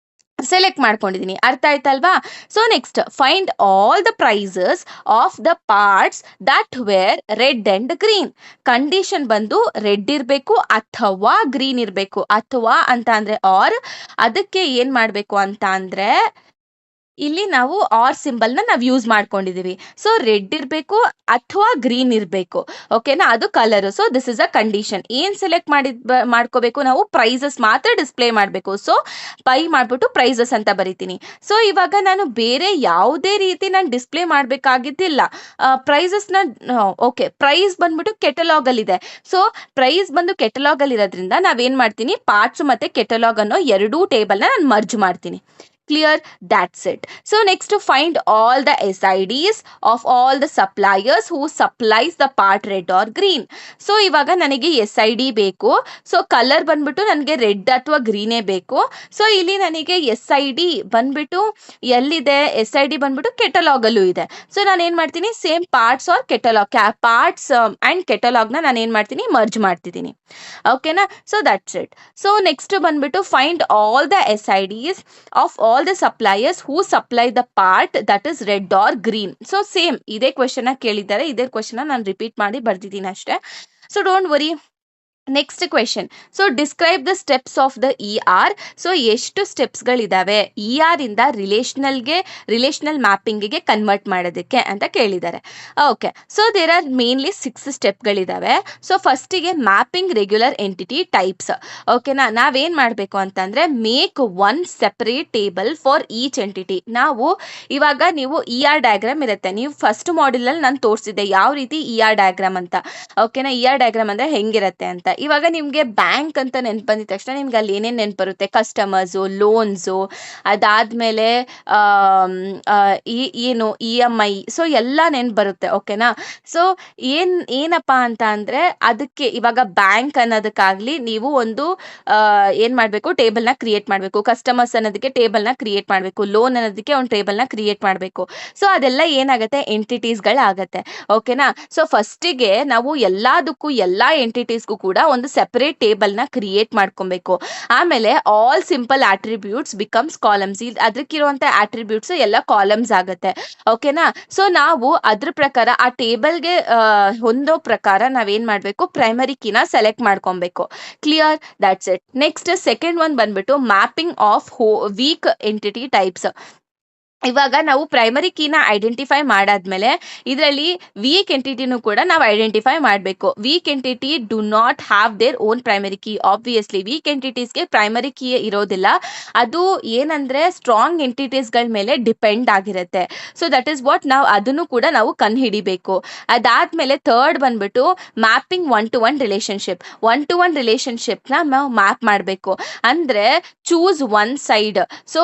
ಸೆಲೆಕ್ಟ್ ಮಾಡ್ಕೊಂಡಿದ್ದೀನಿ. ಅರ್ಥ ಆಯ್ತಲ್ವಾ. So next find all the prices of the parts that where red and green. Condition ಬಂದು ರೆಡ್ ಇರಬೇಕು ಅಥವಾ ಗ್ರೀನ್ ಇರಬೇಕು. ಅಥವಾ ಅಂತ ಅಂದ್ರೆ ಆರ್, ಅದಕ್ಕೆ ಏನ್ ಮಾಡ್ಬೇಕು ಅಂತ ಅಂದ್ರೆ ಇಲ್ಲಿ ನಾವು ಆರ್ ಸಿಂಬಲ್ ನ ನಾವು ಯೂಸ್ ಮಾಡ್ಕೊಂಡಿದೀವಿ. ಸೊ ರೆಡ್ ಇರಬೇಕು ಅಥವಾ ಗ್ರೀನ್ ಇರಬೇಕು. ಓಕೆನಾ. ಅದು colour. So this is a condition. ಏನ್ ಸೆಲೆಕ್ಟ್ ಮಾಡ್ಕೋಬೇಕು ನಾವು, ಪ್ರೈಸಸ್ ಮಾತ್ರ ಡಿಸ್ಪ್ಲೇ ಮಾಡಬೇಕು. ಸೊ ಪೈ ಮಾಡ್ಬಿಟ್ಟು ಪ್ರೈಸಸ್ ಅಂತ ಬರಿತೀನಿ. ಸೊ ಇವಾಗ ನಾನು ಬೇರೆ ಯಾವುದೇ ರೀತಿ ನಾನು ಡಿಸ್ಪ್ಲೇ ಮಾಡಬೇಕಾಗಿದ್ದಿಲ್ಲ. ಪ್ರೈಸಸ್ ನ ಓಕೆ, ಪ್ರೈಸ್ ಬಂದ್ಬಿಟ್ಟು ಕೆಟಲಾಗ್ ಅಲ್ಲಿ ಇದೆ. ಸೊ ಪ್ರೈಸ್ ಬಂದು ಕೆಟಲಾಗ್ ಅಲ್ಲಿ ಇರೋದ್ರಿಂದ ನಾವೇನ್ ಮಾಡ್ತೀನಿ, ಪಾರ್ಟ್ಸ್ ಮತ್ತೆ ಕೆಟಲಾಗ್ ಅನ್ನೋ ಎರಡೂ ಟೇಬಲ್ ನ ನಾನು ಮರ್ಜ್ ಮಾಡ್ತೀನಿ. Clear. That's it. So next to find all the SIDs of all the suppliers who supplies the part red or green. So ಇವಾಗ ನನಗೆ SID ಬೇಕು. ಸೊ ಕಲರ್ ಬಂದ್ಬಿಟ್ಟು ನನಗೆ ರೆಡ್ ಅಥವಾ ಗ್ರೀನೇ ಬೇಕು. ಸೊ ಇಲ್ಲಿ ನನಗೆ SID ಬಂದ್ಬಿಟ್ಟು ಎಲ್ಲಿದೆ, SID ಬಂದ್ಬಿಟ್ಟು ಕೆಟಲಾಗ್ ಅಲ್ಲೂ ಇದೆ. ಸೊ ನಾನು ಏನ್ ಮಾಡ್ತೀನಿ, same parts or catalog, parts and catalog ನ ನಾನು ಏನ್ ಮಾಡ್ತೀನಿ, ಮರ್ಜ್ ಮಾಡ್ತಿದ್ದೀನಿ. ಓಕೆನಾ. So that's it. So next ಬಂದ್ಬಿಟ್ಟು find all the SIDs of all the suppliers who supply the part that is red or green. So same ಇದೇ question ಕೇಳಿದ್ದಾರೆ. ಇದೇ ಕ್ವೆಶನ್ ನಾನು ರಿಪೀಟ್ ಮಾಡಿ ಬರ್ದಿದ್ದೀನಿ ಅಷ್ಟೇ. So don't worry. Next question. So describe the steps of the ER. So ಎಷ್ಟು ಸ್ಟೆಪ್ಸ್ಗಳಿದಾವೆ ER ಇಂದ ರಿಲೇಷನಲ್ ಮ್ಯಾಪಿಂಗಿಗೆ ಕನ್ವರ್ಟ್ ಮಾಡೋದಕ್ಕೆ ಅಂತ ಕೇಳಿದ್ದಾರೆ. Okay. So there are mainly 6 ಸ್ಟೆಪ್ಗಳಿದಾವೆ. ಸೊ ಫಸ್ಟಿಗೆ ಮ್ಯಾಪಿಂಗ್ ರೆಗ್ಯುಲರ್ ಎಂಟಿಟಿ ಟೈಪ್ಸ್. ಓಕೆನಾ. ನಾವೇನ್ ಮಾಡಬೇಕು ಅಂತಂದ್ರೆ make one separate table for each entity. ನಾವು ಇವಾಗ ನೀವು ER ಡಯಾಗ್ರಾಮ್ ಇರುತ್ತೆ. ನೀವು ಫಸ್ಟ್ ಮಾಡೆಲ್ ಅಲ್ಲಿ ನಾನು ತೋರಿಸಿದ್ದೆ ಯಾವ ರೀತಿ ER ಡಯಾಗ್ರಾಮ್ ಅಂತ. ಓಕೆನಾ. ER ಡಯಾಗ್ರಾಮ್ ಅಂದ್ರೆ ಹೆಂಗಿರತ್ತೆ ಅಂತ. ಇವಾಗ ನಿಮ್ಗೆ ಬ್ಯಾಂಕ್ ಅಂತ ನೆನ್ಪು ಬಂದಿದ ತಕ್ಷಣ ನಿಮ್ಗೆ ಅಲ್ಲಿ ಏನೇನ್ ನೆನ್ಪು ಬರುತ್ತೆ, ಕಸ್ಟಮರ್ಸು, ಲೋನ್ಸು, ಅದಾದ್ಮೇಲೆ ಏನು EMI, ಸೊ ಎಲ್ಲ ನೆನ್ಪು ಬರುತ್ತೆ. ಓಕೆನಾ. ಸೊ ಏನಪ್ಪಾ ಅಂತ ಅಂದ್ರೆ ಅದಕ್ಕೆ ಇವಾಗ ಬ್ಯಾಂಕ್ ಅನ್ನೋದಕ್ಕಾಗ್ಲಿ ನೀವು ಒಂದು ಏನ್ ಮಾಡ್ಬೇಕು, ಟೇಬಲ್ ನ ಕ್ರಿಯೇಟ್ ಮಾಡ್ಬೇಕು. ಕಸ್ಟಮರ್ಸ್ ಅನ್ನೋದಕ್ಕೆ ಟೇಬಲ್ ನ ಕ್ರಿಯೇಟ್ ಮಾಡ್ಬೇಕು. ಲೋನ್ ಅನ್ನೋದಕ್ಕೆ ಒಂದು ಟೇಬಲ್ ನ ಕ್ರಿಯೇಟ್ ಮಾಡ್ಬೇಕು. ಸೊ ಅದೆಲ್ಲ ಏನಾಗತ್ತೆ, ಎಂಟಿಟೀಸ್ಗಳಾಗತ್ತೆ. ಓಕೆನಾ. ಸೊ ಫಸ್ಟಿಗೆ ನಾವು ಎಲ್ಲದಕ್ಕೂ ಎಲ್ಲಾ ಎಂಟಿಟೀಸ್ಗೂ ಕೂಡ ಒಂದು ಸೆಪರೇಟ್ ಟೇಬಲ್ ನ ಕ್ರಿಯೇಟ್ ಮಾಡ್ಕೊಬೇಕು. ಆಮೇಲೆ all simple attributes becomes columns. ಅದಕ್ಕಿರುವಂತ ಆಟ್ರಿಬ್ಯೂಟ್ಸ್ ಎಲ್ಲ ಕಾಲಮ್ಸ್ ಆಗುತ್ತೆ. ಓಕೆನಾ. ಸೊ ನಾವು ಅದ್ರ ಪ್ರಕಾರ ಆ ಟೇಬಲ್ಗೆ ಹೊಂದೋ ಪ್ರಕಾರ ನಾವೇನ್ ಮಾಡ್ಬೇಕು, ಪ್ರೈಮರಿ ಕೀನ ಸೆಲೆಕ್ಟ್ ಮಾಡ್ಕೊಬೇಕು. Clear. That's it. Next second one ಬಂದ್ಬಿಟ್ಟು mapping of weak entity types. ಇವಾಗ ನಾವು ಪ್ರೈಮರಿ ಕೀನ ಐಡೆಂಟಿಫೈ ಮಾಡಾದ್ಮೇಲೆ ಇದರಲ್ಲಿ ವೀಕ್ ಎಂಟಿಟಿನೂ ಕೂಡ ನಾವು ಐಡೆಂಟಿಫೈ ಮಾಡಬೇಕು. Weak entity do not have their own primary key. Obviously weak ಎಂಟಿಟೀಸ್ಗೆ ಪ್ರೈಮರಿ ಕೀ ಇರೋದಿಲ್ಲ. ಅದು ಏನಂದ್ರೆ ಸ್ಟ್ರಾಂಗ್ ಎಂಟಿಟೀಸ್ಗಳ ಮೇಲೆ ಡಿಪೆಂಡ್ ಆಗಿರುತ್ತೆ. ಸೊ ದಟ್ ಇಸ್ ವಾಟ್ ನಾವು ಅದನ್ನು ಕೂಡ ನಾವು ಕಂಡುಹಿಡಿಬೇಕು. ಅದಾದ್ಮೇಲೆ ಥರ್ಡ್ ಬಂದ್ಬಿಟ್ಟು ಮ್ಯಾಪಿಂಗ್ ಒನ್ ಟು ಒನ್ ರಿಲೇಶನ್ಶಿಪ್ನ ನಾವು ಮ್ಯಾಪ್ ಮಾಡಬೇಕು. ಅಂದ್ರೆ choose one side. So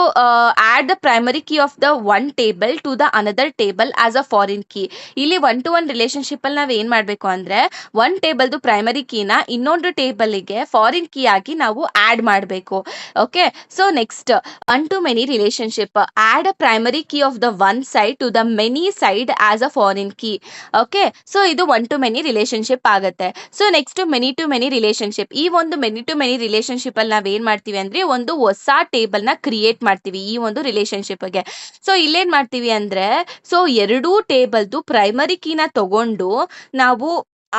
add the primary key of the one table to the another table as a foreign key. ಇಲ್ಲಿ ಒನ್ ಟು ಒನ್ ರಿಲೇಶನ್ಶಿಪ್ ಅಲ್ಲಿ ನಾವ್ ಏನ್ ಮಾಡ್ಬೇಕು ಅಂದ್ರೆ ಒನ್ ಟೇಬಲ್ದು ಪ್ರೈಮರಿ ಕೀನ ಇನ್ನೊಂದು ಟೇಬಲ್ಗೆ ಫಾರಿನ್ ಕೀ ಆಗಿ ನಾವು ಆಡ್ ಮಾಡಬೇಕು. Okay, so next one to many relationship. Add a primary key of the one side to the many side as a foreign key. Okay, so ಇದು ಒನ್ ಟು ಮೆನಿ ರಿಲೇಶನ್ಶಿಪ್ ಆಗುತ್ತೆ. So next many to many relationship. ಈ ಒಂದು many to many relationship ಅಲ್ಲಿ ನಾವ್ ಏನ್ ಮಾಡ್ತೀವಿ ಅಂದ್ರೆ ಒಂದು ಹೊಸ ಟೇಬಲ್ ನ ಕ್ರಿಯೇಟ್ ಮಾಡ್ತೀವಿ ಈ ಒಂದು ರಿಲೇಶನ್ಶಿಪ್ಗೆ. ಸೊ ಇಲ್ಲೇನ್ ಮಾಡ್ತೀವಿ ಅಂದ್ರೆ ಸೊ ಎರಡೂ ಟೇಬಲ್ದು ಪ್ರೈಮರಿ ಕೀನ ತಗೊಂಡು ನಾವು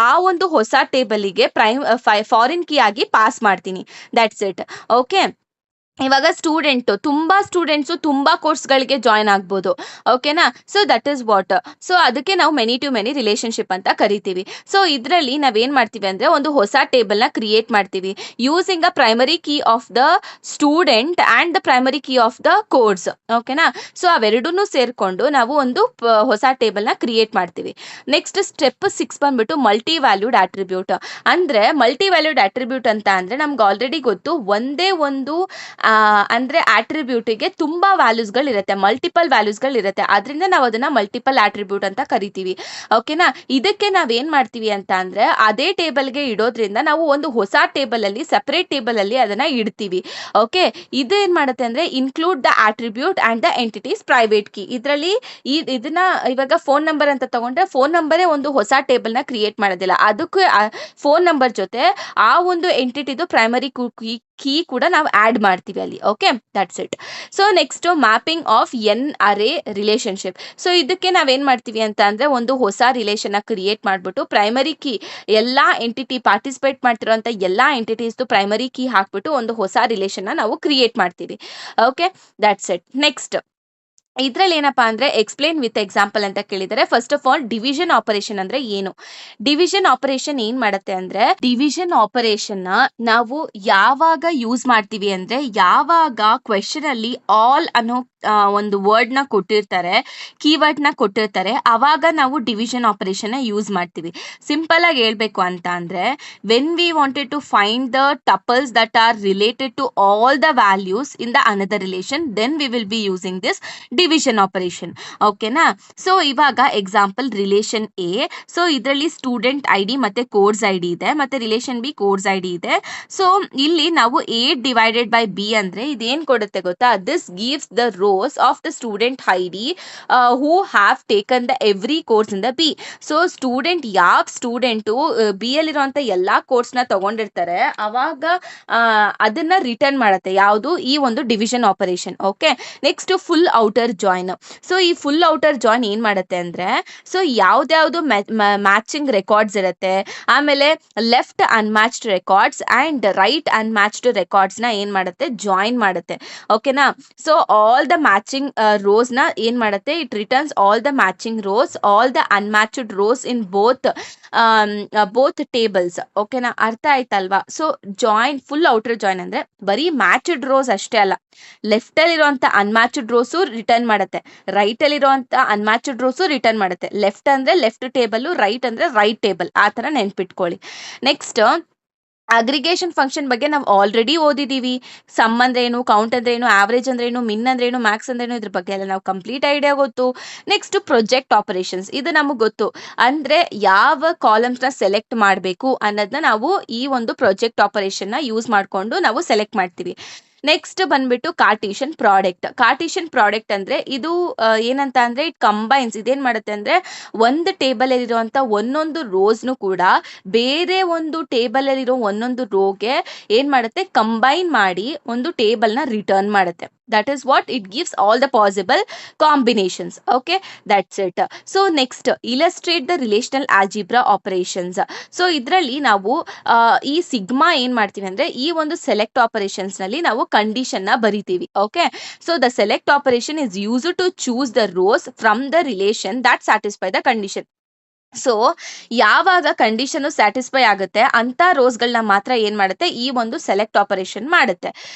ಆ ಒಂದು ಹೊಸ ಟೇಬಲಿಗೆ ಫಾರಿನ್ ಕೀ ಆಗಿ ಪಾಸ್ ಮಾಡ್ತೀನಿ. That's it. ಓಕೆ, ಇವಾಗ ತುಂಬಾ ಸ್ಟೂಡೆಂಟ್ಸು ತುಂಬಾ ಕೋರ್ಸ್ಗಳಿಗೆ ಜಾಯ್ನ್ ಆಗ್ಬೋದು. ಓಕೆನಾ? So that is what. So ಅದಕ್ಕೆ ನಾವು ಮೆನಿ ಟು ಮೆನಿ ರಿಲೇಶನ್ಶಿಪ್ ಅಂತ ಕರಿತೀವಿ. ಸೊ ಇದರಲ್ಲಿ ನಾವೇನ್ ಮಾಡ್ತೀವಿ ಅಂದ್ರೆ ಒಂದು ಹೊಸ ಟೇಬಲ್ನ ಕ್ರಿಯೇಟ್ ಮಾಡ್ತೀವಿ using a primary key of the student and the primary key of the course. ಓಕೆನಾ? ಸೊ ಅವೆರಡನ್ನೂ ಸೇರ್ಕೊಂಡು ನಾವು ಒಂದು ಹೊಸ ಟೇಬಲ್ನ ಕ್ರಿಯೇಟ್ ಮಾಡ್ತೀವಿ. ನೆಕ್ಸ್ಟ್ ಸ್ಟೆಪ್ 6 ಬಂದ್ಬಿಟ್ಟು ಮಲ್ಟಿ ವ್ಯಾಲ್ಯೂಡ್ ಆಟ್ರಿಬ್ಯೂಟ್. ಅಂದ್ರೆ ಮಲ್ಟಿ ವ್ಯಾಲ್ಯೂಡ್ ಆಟ್ರಿಬ್ಯೂಟ್ ಅಂತ ಅಂದ್ರೆ ನಮ್ಗೆ ಆಲ್ರೆಡಿ ಗೊತ್ತು, ಒಂದೇ ಒಂದು ಅಂದ್ರೆ ಆಟ್ರಿಬ್ಯೂಟಿಗೆ ತುಂಬಾ ವ್ಯಾಲ್ಯೂಸ್ಗಳಿರುತ್ತೆ, ಮಲ್ಟಿಪಲ್ ವ್ಯಾಲ್ಯೂಸ್ಗಳಿರುತ್ತೆ. ಅದರಿಂದ ನಾವು ಅದನ್ನ ಮಲ್ಟಿಪಲ್ ಆಟ್ರಿಬ್ಯೂಟ್ ಅಂತ ಕರಿತೀವಿ. ಓಕೆನಾ? ಇದಕ್ಕೆ ನಾವೇನ್ ಮಾಡ್ತೀವಿ ಅಂತ ಅಂದ್ರೆ ಅದೇ ಟೇಬಲ್ಗೆ ಇಡೋದ್ರಿಂದ ನಾವು ಒಂದು ಹೊಸ ಟೇಬಲ್ ಅಲ್ಲಿ ಸೆಪರೇಟ್ ಟೇಬಲ್ ಅಲ್ಲಿ ಅದನ್ನ ಇಡ್ತೀವಿ. ಓಕೆ, ಇದು ಏನ್ ಮಾಡುತ್ತೆ ಅಂದ್ರೆ include the attribute and the entities private key. ಇದರಲ್ಲಿ ಇದನ್ನ ಇವಾಗ ಫೋನ್ ನಂಬರ್ ಅಂತ ತಗೊಂಡ್ರೆ ಫೋನ್ ನಂಬರೇ ಒಂದು ಹೊಸ ಟೇಬಲ್ ನ ಕ್ರಿಯೇಟ್ ಮಾಡೋದಿಲ್ಲ. ಅದಕ್ಕೆ ಫೋನ್ ನಂಬರ್ ಜೊತೆ ಆ ಒಂದು ಎಂಟಿಟಿದು ಪ್ರೈಮರಿ ಕೀ ಕೂಡ ನಾವು ಆಡ್ ಮಾಡ್ತೀವಿ ಅಲ್ಲಿ. Okay, that's it. So next mapping of N array relationship. So ಇದಕ್ಕೆ ನಾವೇನ್ ಮಾಡ್ತೀವಿ ಅಂತ ಅಂದ್ರೆ ಒಂದು ಹೊಸ ರಿಲೇಷನ್ ಕ್ರಿಯೇಟ್ ಮಾಡ್ಬಿಟ್ಟು ಪ್ರೈಮರಿ ಕೀ ಎಲ್ಲಾ ಎಂಟಿಟಿ ಪಾರ್ಟಿಸಿಪೇಟ್ ಮಾಡ್ತಿರೋಂಥ ಎಲ್ಲಾ ಎಂಟಿಟೀಸ್ದು ಪ್ರೈಮರಿ ಕೀ ಹಾಕ್ಬಿಟ್ಟು ಒಂದು ಹೊಸ ರಿಲೇಷನ್ ನಾವು ಕ್ರಿಯೇಟ್ ಮಾಡ್ತೀವಿ. Okay, that's it. ನೆಕ್ಸ್ಟ್ ಇದ್ರಲ್ಲಿ ಏನಪ್ಪಾ ಅಂದ್ರೆ ಎಕ್ಸ್ಪ್ಲೇನ್ ವಿತ್ ಎಕ್ಸಾಂಪಲ್ ಅಂತ ಕೇಳಿದರೆ, first of all division operation ಅಂದ್ರೆ ಏನು? ಡಿವಿಷನ್ ಆಪರೇಷನ್ ಏನ್ ಮಾಡುತ್ತೆ ಅಂದ್ರೆ ಡಿವಿಷನ್ ಆಪರೇಷನ್ ನ ನಾವು ಯಾವಾಗ ಯೂಸ್ ಮಾಡ್ತೀವಿ ಅಂದ್ರೆ ಯಾವಾಗ ಕ್ವೆಶ್ಚನ್ ಅಲ್ಲಿ ಆಲ್ ಅನ್ನೋ ಒಂದು ವರ್ಡ್ ನ ಕೊಟ್ಟಿರ್ತಾರೆ, ಕೀವರ್ಡ್ ನ ಕೊಟ್ಟಿರ್ತಾರೆ, ಅವಾಗ ನಾವು ಡಿವಿಷನ್ ಆಪರೇಷನ್ ಯೂಸ್ ಮಾಡ್ತೀವಿ. ಸಿಂಪಲ್ ಆಗಿ ಹೇಳ್ಬೇಕು ಅಂತ ಅಂದ್ರೆ when we wanted to find the tuples that are related to all the values in the another relation, then we will be using this division operation. ಓಕೆನಾ? ಸೊ ಇವಾಗ example relation A. So ಇದರಲ್ಲಿ student I D ಮತ್ತೆ course I D ಇದೆ, ಮತ್ತೆ relation B course I D ಇದೆ. So ಇಲ್ಲಿ ನಾವು A divided by B ಅಂದ್ರೆ ಇದೇನ್ ಕೊಡುತ್ತೆ ಗೊತ್ತಾ? This gives the rose of the student I D who have taken the every course in the B. So student ಯಾವ ಸ್ಟೂಡೆಂಟು ಬಿ ಅಲ್ಲಿರುವಂತ ಎಲ್ಲಾ ಕೋರ್ಸ್ ನ ತಗೊಂಡಿರ್ತಾರೆ ಅವಾಗ ಅದನ್ನ ರಿಟರ್ನ್ ಮಾಡುತ್ತೆ ಯಾವುದು? ಈ ಒಂದು division operation. Okay, next full outer join. So ಈ ಫುಲ್ ಔಟರ್ ಜಾಯಿನ್ ಏನ್ ಮಾಡುತ್ತೆ ಅಂದ್ರೆ ಸೊ ಯಾವ್ದ್ಯಾವ್ದು ಮ್ಯಾಚಿಂಗ್ ರೆಕಾರ್ಡ್ಸ್ ಇರುತ್ತೆ, ಆಮೇಲೆ left ಅನ್ಮ್ಯಾಚ್ಡ್ records and write ಅನ್ಮ್ಯಾಚ್ಡ್ records ನ ಏನ್ ಮಾಡುತ್ತೆ? ಜಾಯಿನ್ ಮಾಡುತ್ತೆ. ಓಕೆನಾ? So all the matching rose ನ ಏನ್ ಮಾಡುತ್ತೆ? It returns all the matching rose, all the ಅನ್ಮ್ಯಾಚ್ಡ್ rose in both tables. ಓಕೆನಾ? ಅರ್ಥ ಆಯ್ತಲ್ವಾ? So join full outer join ಅಂದ್ರೆ ಬರೀ ಮ್ಯಾಚ್ಡ್ ರೋಸ್ ಅಷ್ಟೇ ಅಲ್ಲ, ಲೆಫ್ಟ್ ಅಲ್ಲಿ ಇರುವಂತ ಅನ್ಮ್ಯಾಚ್ಡ್ ರೋಸು ರಿಟರ್ನ್ ಮಾಡುತ್ತೆ, ರೈಟ್ ಅಲ್ಲಿ ಇರುವಂತ ಅನ್ಮ್ಯಾಚ್ಡ್ ರೋಸು ರಿಟರ್ನ್ ಮಾಡುತ್ತೆ. ಲೆಫ್ಟ್ ಅಂದ್ರೆ ಲೆಫ್ಟ್ ಟೇಬಲ್, ರೈಟ್ ಅಂದ್ರೆ ರೈಟ್ ಟೇಬಲ್, ಆ ತರ ನೆನ್ಪಿಟ್ಕೊಳ್ಳಿ. ನೆಕ್ಸ್ಟ್ ಅಗ್ರಿಗೇಷನ್ ಫಂಕ್ಷನ್ ಬಗ್ಗೆ ನಾವು ಆಲ್ರೆಡಿ ಓದಿದೀವಿ. ಸಮ್ ಅಂದ್ರೆ ಏನು, ಕೌಂಟ್ ಅಂದ್ರೆ ಏನು, ಆವರೇಜ್ ಅಂದ್ರೆ ಏನು, ಮಿನ್ ಅಂದ್ರೆ ಏನು, ಮ್ಯಾಕ್ಸ್ ಅಂದ್ರೆ ಏನು, ಇದ್ರ ಬಗ್ಗೆ ಎಲ್ಲ ನಾವು ಕಂಪ್ಲೀಟ್ ಐಡಿಯಾ ಗೊತ್ತು. ನೆಕ್ಸ್ಟ್ ಪ್ರೊಜೆಕ್ಟ್ ಆಪರೇಷನ್ಸ್, ಇದು ನಮಗೆ ಗೊತ್ತು. ಅಂದ್ರೆ ಯಾವ ಕಾಲಮ್ಸ್ ನ ಸೆಲೆಕ್ಟ್ ಮಾಡಬೇಕು ಅನ್ನೋದನ್ನ ನಾವು ಈ ಒಂದು ಪ್ರೊಜೆಕ್ಟ್ ಆಪರೇಷನ್ ನ ಯೂಸ್ ಮಾಡ್ಕೊಂಡು ನಾವು ಸೆಲೆಕ್ಟ್ ಮಾಡ್ತೀವಿ. ನೆಕ್ಸ್ಟ್ ಬಂದ್ಬಿಟ್ಟು ಕಾರ್ಟಿಷನ್ ಪ್ರಾಡಕ್ಟ್ ಅಂದ್ರೆ ಇದು ಏನಂತ ಅಂದ್ರೆ ಇಟ್ ಕಂಬೈನ್ಸ್, ಇದೇನ್ ಮಾಡುತ್ತೆ ಅಂದ್ರೆ ಒಂದು ಟೇಬಲ್ ಅಲ್ಲಿರುವಂತ ಒಂದೊಂದು ರೋಸ್ನು ಕೂಡ ಬೇರೆ ಒಂದು ಟೇಬಲ್ ಅಲ್ಲಿರೋ ಒಂದೊಂದು ರೋಗೆ ಏನ್ ಮಾಡುತ್ತೆ? ಕಂಬೈನ್ ಮಾಡಿ ಒಂದು ಟೇಬಲ್ ನ ರಿಟರ್ನ್ ಮಾಡುತ್ತೆ. That is what it gives, all the possible combinations. Okay, that's it. So next, illustrate the relational algebra operations. So ಇದರಲ್ಲಿ ನಾವು ಈ ಸಿಗ್ಮಾ ಏನ್ ಮಾಡ್ತೀವಿ ಅಂದ್ರೆ ಈ ಒಂದು ಸೆಲೆಕ್ಟ್ ಆಪರೇಷನ್ಸ್ ನಲ್ಲಿ ನಾವು ಕಂಡೀಷನ್ ನ ಬರಿತೀವಿ. Okay, so the select operation is use to choose the rows from the relation that satisfy the condition. So ಯಾವಾಗ ಕಂಡೀಷನ್ ಸ್ಯಾಟಿಸ್ಫೈ ಆಗುತ್ತೆ ಅಂತ ರೋಸ್ಗಳನ್ನ ಮಾತ್ರ ಏನ್ ಮಾಡುತ್ತೆ, ಈ ಒಂದು ಸೆಲೆಕ್ಟ್ ಆಪರೇಷನ್ ಮಾಡುತ್ತೆ.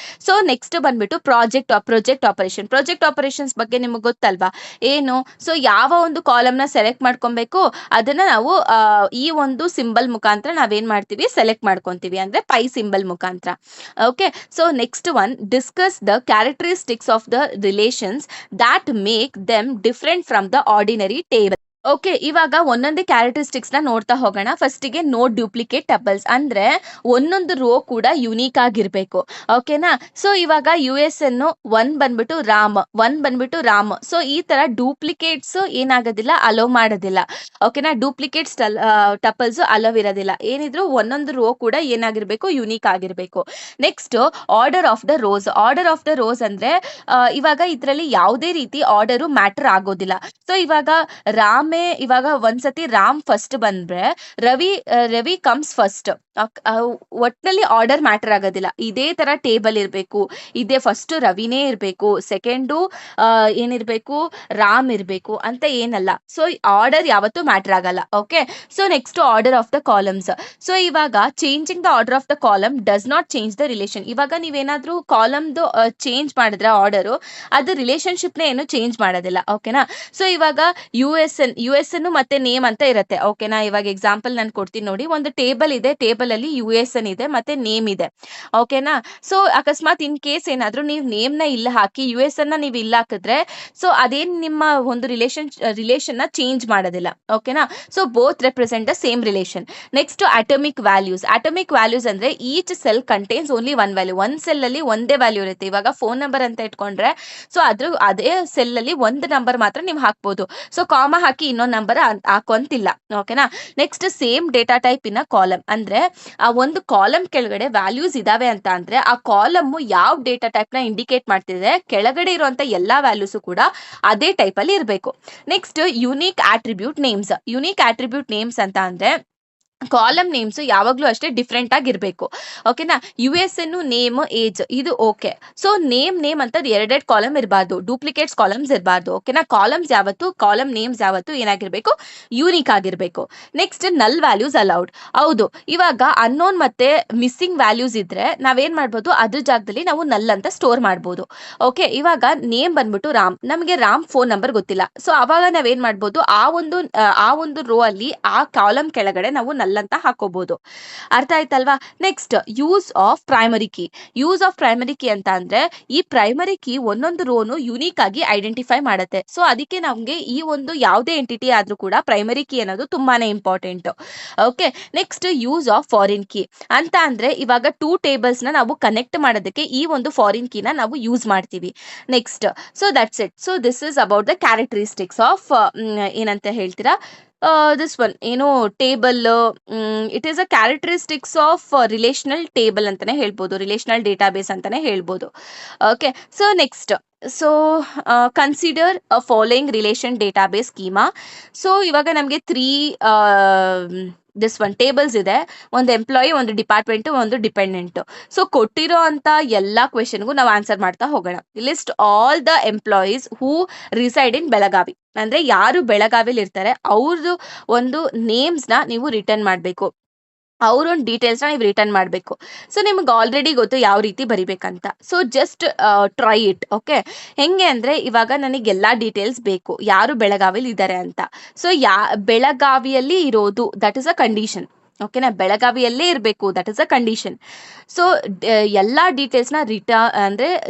ಸೊ ನೆಕ್ಸ್ಟ್ ಬಂದ್ಬಿಟ್ಟು ಪ್ರೊಜೆಕ್ಟ್ ಆಪರೇಷನ್ಸ್ ಬಗ್ಗೆ ನಿಮಗೆ ಗೊತ್ತಲ್ವಾ ಏನು? ಸೊ ಯಾವ ಒಂದು ಕಾಲಮ್ ನ ಸೆಲೆಕ್ಟ್ ಮಾಡ್ಕೊಬೇಕು ಅದನ್ನ ನಾವು ಈ ಒಂದು ಸಿಂಬಲ್ ಮುಖಾಂತರ ನಾವೇನ್ ಮಾಡ್ತೀವಿ, ಸೆಲೆಕ್ಟ್ ಮಾಡ್ಕೊಂತೀವಿ, ಅಂದ್ರೆ ಪೈ ಸಿಂಬಲ್ ಮುಖಾಂತರ. Okay, so next one, discuss the characteristics of the relations that make them different from the ordinary table. Okay, ಇವಾಗ ಒಂದೊಂದೇ ಕ್ಯಾರೆಕ್ಟರಿಸ್ಟಿಕ್ಸ್ ನ ನೋಡ್ತಾ ಹೋಗೋಣ. ಫಸ್ಟಿಗೆ ನೋ ಡ್ಯೂಪ್ಲಿಕೇಟ್ ಟಬಲ್ಸ್, ಅಂದ್ರೆ ಒಂದೊಂದು ರೋ ಕೂಡ ಯುನೀಕ್ ಆಗಿರ್ಬೇಕು. ಓಕೆನಾ? ಸೊ ಇವಾಗ USN 1 ಬಂದ್ಬಿಟ್ಟು ರಾಮ್. ಸೊ ಈ ತರ ಡೂಪ್ಲಿಕೇಟ್ಸ್ ಏನಾಗೋದಿಲ್ಲ, ಅಲೋ ಮಾಡೋದಿಲ್ಲ. ಓಕೆನಾ? ಡೂಪ್ಲಿಕೇಟ್ಸ್ ಟಪಲ್ಸ್ ಅಲೋ ಇರೋದಿಲ್ಲ. ಏನಿದ್ರು ಒಂದೊಂದು ರೋ ಕೂಡ ಏನಾಗಿರ್ಬೇಕು, ಯುನೀಕ್ ಆಗಿರ್ಬೇಕು. Next, order of the rose ಅಂದ್ರೆ ಇವಾಗ ಇದರಲ್ಲಿ ಯಾವುದೇ ರೀತಿ ಆರ್ಡರು ಮ್ಯಾಟರ್ ಆಗೋದಿಲ್ಲ. ಸೊ ಇವಾಗ ಒಂದ್ಸತಿ ರಾಮ್ ಫಸ್ಟ್ ಬಂದ್ರೆ ರವಿ ಕಮ್ಸ್ ಫಸ್ಟ್. ಒಟ್ಟಿನಲ್ಲಿ ಆರ್ಡರ್ ಮ್ಯಾಟರ್ ಆಗೋದಿಲ್ಲ. ಇದೇ ತರ ಟೇಬಲ್ ಇರ್ಬೇಕು, ಇದೇ ಫಸ್ಟ್ ರವಿನೇ ಇರ್ಬೇಕು, ಸೆಕೆಂಡು ಏನಿರ್ಬೇಕು, ರಾಮ್ ಇರ್ಬೇಕು ಅಂತ ಏನಲ್ಲ. ಸೊ ಆರ್ಡರ್ ಯಾವತ್ತೂ ಮ್ಯಾಟರ್ ಆಗಲ್ಲ. Okay, so next, order of the columns. So ಇವಾಗ changing the order of the column does not change the relation. ಇವಾಗ ನೀವೇನಾದ್ರೂ ಕಾಲಮ್ದು ಚೇಂಜ್ ಮಾಡಿದ್ರೆ ಆರ್ಡರು, ಅದು ರಿಲೇಶನ್ಶಿಪ್ ನ ಏನು ಚೇಂಜ್ ಮಾಡೋದಿಲ್ಲ. ಓಕೆನಾ? ಸೊ ಇವಾಗ USN ಮತ್ತೆ ನೇಮ್ ಅಂತ ಇರುತ್ತೆ. ಓಕೆನಾ? ಇವಾಗ ಎಕ್ಸಾಂಪಲ್ ನಾನು ಕೊಡ್ತೀನಿ ನೋಡಿ. ಒಂದು ಟೇಬಲ್ ಇದೆ, ಟೇಬಲ್ ಅಲ್ಲಿ USN ಇದೆ ಮತ್ತೆ ನೇಮ್ ಇದೆ. ಓಕೆನಾ? ಸೊ ಅಕಸ್ಮಾತ್ ಇನ್ ಕೇಸ್ ಏನಾದ್ರೂ ನೀವು ನೇಮ್ ನ ಇಲ್ಲ ಹಾಕಿ USN ನ ನೀವು ಇಲ್ಲ ಹಾಕಿದ್ರೆ, ಸೊ ಅದೇನ್ ನಿಮ್ಮ ಒಂದು ರಿಲೇಷನ್ ನ ಚೇಂಜ್ ಮಾಡೋದಿಲ್ಲ. ಓಕೆನಾ? So both represent the same relation. Next, atomic values ಅಂದ್ರೆ each cell contains only one value. ಒಂದ್ ಸೆಲ್ ಅಲ್ಲಿ ಒಂದೇ ವ್ಯಾಲ್ಯೂ ಇರುತ್ತೆ. ಇವಾಗ ಫೋನ್ ನಂಬರ್ ಅಂತ ಇಟ್ಕೊಂಡ್ರೆ, ಸೊ ಅದೇ ಸೆಲ್ ಅಲ್ಲಿ ಒಂದು ನಂಬರ್ ಮಾತ್ರ ನೀವು ಹಾಕ್ಬೋದು. ಸೊ ಕಾಮ ಹಾಕಿ ಇನ್ನೊಂದು ನಂಬರ್ ಹಾಕೊಂತಿಲ್ಲ. ಓಕೆನಾ? Next, same data type in column, ಅಂದ್ರೆ ಆ ಒಂದು ಕಾಲಮ್ ಕೆಳಗಡೆ ವ್ಯಾಲ್ಯೂಸ್ ಇದಾವೆ ಅಂತ ಅಂದ್ರೆ ಆ ಕಾಲಮ್ ಯಾವ ಡೇಟಾ ಟೈಪ್ ನ ಇಂಡಿಕೇಟ್ ಮಾಡ್ತಿದೆ, ಕೆಳಗಡೆ ಇರುವಂತ ಎಲ್ಲಾ ವ್ಯಾಲ್ಯೂಸ್ ಕೂಡ ಅದೇ ಟೈಪ್ ಅಲ್ಲಿ ಇರಬೇಕು. ನೆಕ್ಸ್ಟ್, ಯುನೀಕ್ ಆಟ್ರಿಬ್ಯೂಟ್ ನೇಮ್ಸ್ ಅಂತ ಅಂದ್ರೆ ಕಾಲಮ್ ನೇಮ್ಸ್ ಯಾವಾಗ್ಲೂ ಅಷ್ಟೇ ಡಿಫ್ರೆಂಟ್ ಆಗಿರ್ಬೇಕು. ಓಕೆನಾ? USN ನೇಮ್ ಏಜ್ ಇದು ಓಕೆ. ಸೊ ನೇಮ್ ಅಂತ ಎರಡೆರಡು ಕಾಲಮ್ ಇರಬಾರ್ದು, ಡೂಪ್ಲಿಕೇಟ್ಸ್ ಕಾಲಮ್ಸ್ ಇರಬಾರ್ದು. ಓಕೆನಾ? ಕಾಲಮ್ ನೇಮ್ಸ್ ಯಾವತ್ತು ಏನಾಗಿರ್ಬೇಕು, ಯೂನಿಕ್ ಆಗಿರ್ಬೇಕು. ನೆಕ್ಸ್ಟ್, ನಲ್ ವ್ಯಾಲ್ಯೂಸ್ ಅಲೌಡ್. ಹೌದು, ಇವಾಗ ಅನ್ನೋನ್ ಮತ್ತೆ ಮಿಸ್ಸಿಂಗ್ ವ್ಯಾಲ್ಯೂಸ್ ಇದ್ರೆ ನಾವೇನ್ ಮಾಡ್ಬೋದು, ಅದ್ರ ಜಾಗದಲ್ಲಿ ನಾವು ನಲ್ ಅಂತ ಸ್ಟೋರ್ ಮಾಡ್ಬೋದು. ಓಕೆ, ಇವಾಗ ನೇಮ್ ಬಂದ್ಬಿಟ್ಟು ರಾಮ್, ನಮಗೆ ರಾಮ್ ಫೋನ್ ನಂಬರ್ ಗೊತ್ತಿಲ್ಲ. ಸೊ ಅವಾಗ ನಾವೇನ್ ಮಾಡ್ಬೋದು, ಆ ಒಂದು ರೋ ಅಲ್ಲಿ ಆ ಕಾಲಮ್ ಕೆಳಗಡೆ ನಾವು ನಲ್ ಅಂತ ಹಾಕೋಬಹುದು. ಅರ್ಥ ಆಯ್ತಲ್ವಾ? Next, use of primary key ಅಂತ ಅಂದ್ರೆ ಈ ಪ್ರೈಮರಿ ಕೀ ಒಂದೊಂದು ರೋನು ಯುನೀಕ್ ಆಗಿ ಐಡೆಂಟಿಫೈ ಮಾಡುತ್ತೆ. ಸೊ ಅದಕ್ಕೆ ನಮ್ಗೆ ಈ ಒಂದು ಯಾವುದೇ ಎಂಟಿಟಿ ಆದ್ರೂ ಕೂಡ ಪ್ರೈಮರಿ ಕೀ ಅನ್ನೋದು ತುಂಬಾನೇ important. Okay, next, use of foreign key ಅಂತ ಅಂದ್ರೆ ಇವಾಗ 2 ಟೇಬಲ್ಸ್ ನ ನಾವು ಕನೆಕ್ಟ್ ಮಾಡೋದಕ್ಕೆ ಈ ಒಂದು ಫಾರಿನ್ ಕೀನ ನಾವು ಯೂಸ್ ಮಾಡ್ತೀವಿ. Next, so that's it. So this is about the characteristics of ಏನಂತ ಹೇಳ್ತೀರಾ, ದಿಸ್ ಒನ್ ಏನು table. It is a characteristics of relational table ಅಂತಾನೆ ಹೇಳ್ಬೋದು, ರಿಲೇಷನಲ್ ಡೇಟಾಬೇಸ್ ಅಂತಾನೆ ಹೇಳ್ಬೋದು. Okay, so next, so consider ಅ following relation database schema. So ಇವಾಗ ನಮಗೆ 3 tables ಇದೆ. ಒಂದು ಎಂಪ್ಲಾಯಿ, ಒಂದು ಡಿಪಾರ್ಟ್ಮೆಂಟ್, ಒಂದು ಡಿಪೆಂಡೆಂಟ್. ಸೊ ಕೊಟ್ಟಿರೋ ಅಂತ ಎಲ್ಲಾ ಕ್ವೆಶನ್ಗೂ ನಾವು ಆನ್ಸರ್ ಮಾಡ್ತಾ ಹೋಗೋಣ. List all the employees who reside in Belagavi, ಅಂದ್ರೆ ಯಾರು ಬೆಳಗಾವಿಲಿ ಇರ್ತಾರೆ ಅವ್ರದ್ದು ಒಂದು ನೇಮ್ಸ್ ನ ನೀವು ರಿಟರ್ನ್ ಮಾಡಬೇಕು, ಅವ್ರೊಂದು ಡೀಟೇಲ್ಸ್ ನ ನೀವು ರಿಟರ್ನ್ ಮಾಡಬೇಕು. ಸೊ ನಿಮ್ಗೆ ಆಲ್ರೆಡಿ ಗೊತ್ತು ಯಾವ ರೀತಿ ಬರಿಬೇಕಂತ. So just try it. Okay, ಹೆಂಗೆ ಅಂದ್ರೆ ಇವಾಗ ನನಗೆ ಎಲ್ಲಾ ಡೀಟೇಲ್ಸ್ ಬೇಕು, ಯಾರು ಬೆಳಗಾವಿಲಿ ಇದ್ದಾರೆ ಅಂತ. ಸೊ ಬೆಳಗಾವಿಯಲ್ಲಿ ಇರೋದು, ದಟ್ ಇಸ್ ಅ ಕಂಡೀಷನ್. ಓಕೆನಾ? ಬೆಳಗಾವಿಯಲ್ಲೇ ಇರಬೇಕು, that is a condition. So ಎಲ್ಲಾ ಡೀಟೇಲ್ಸ್ ನ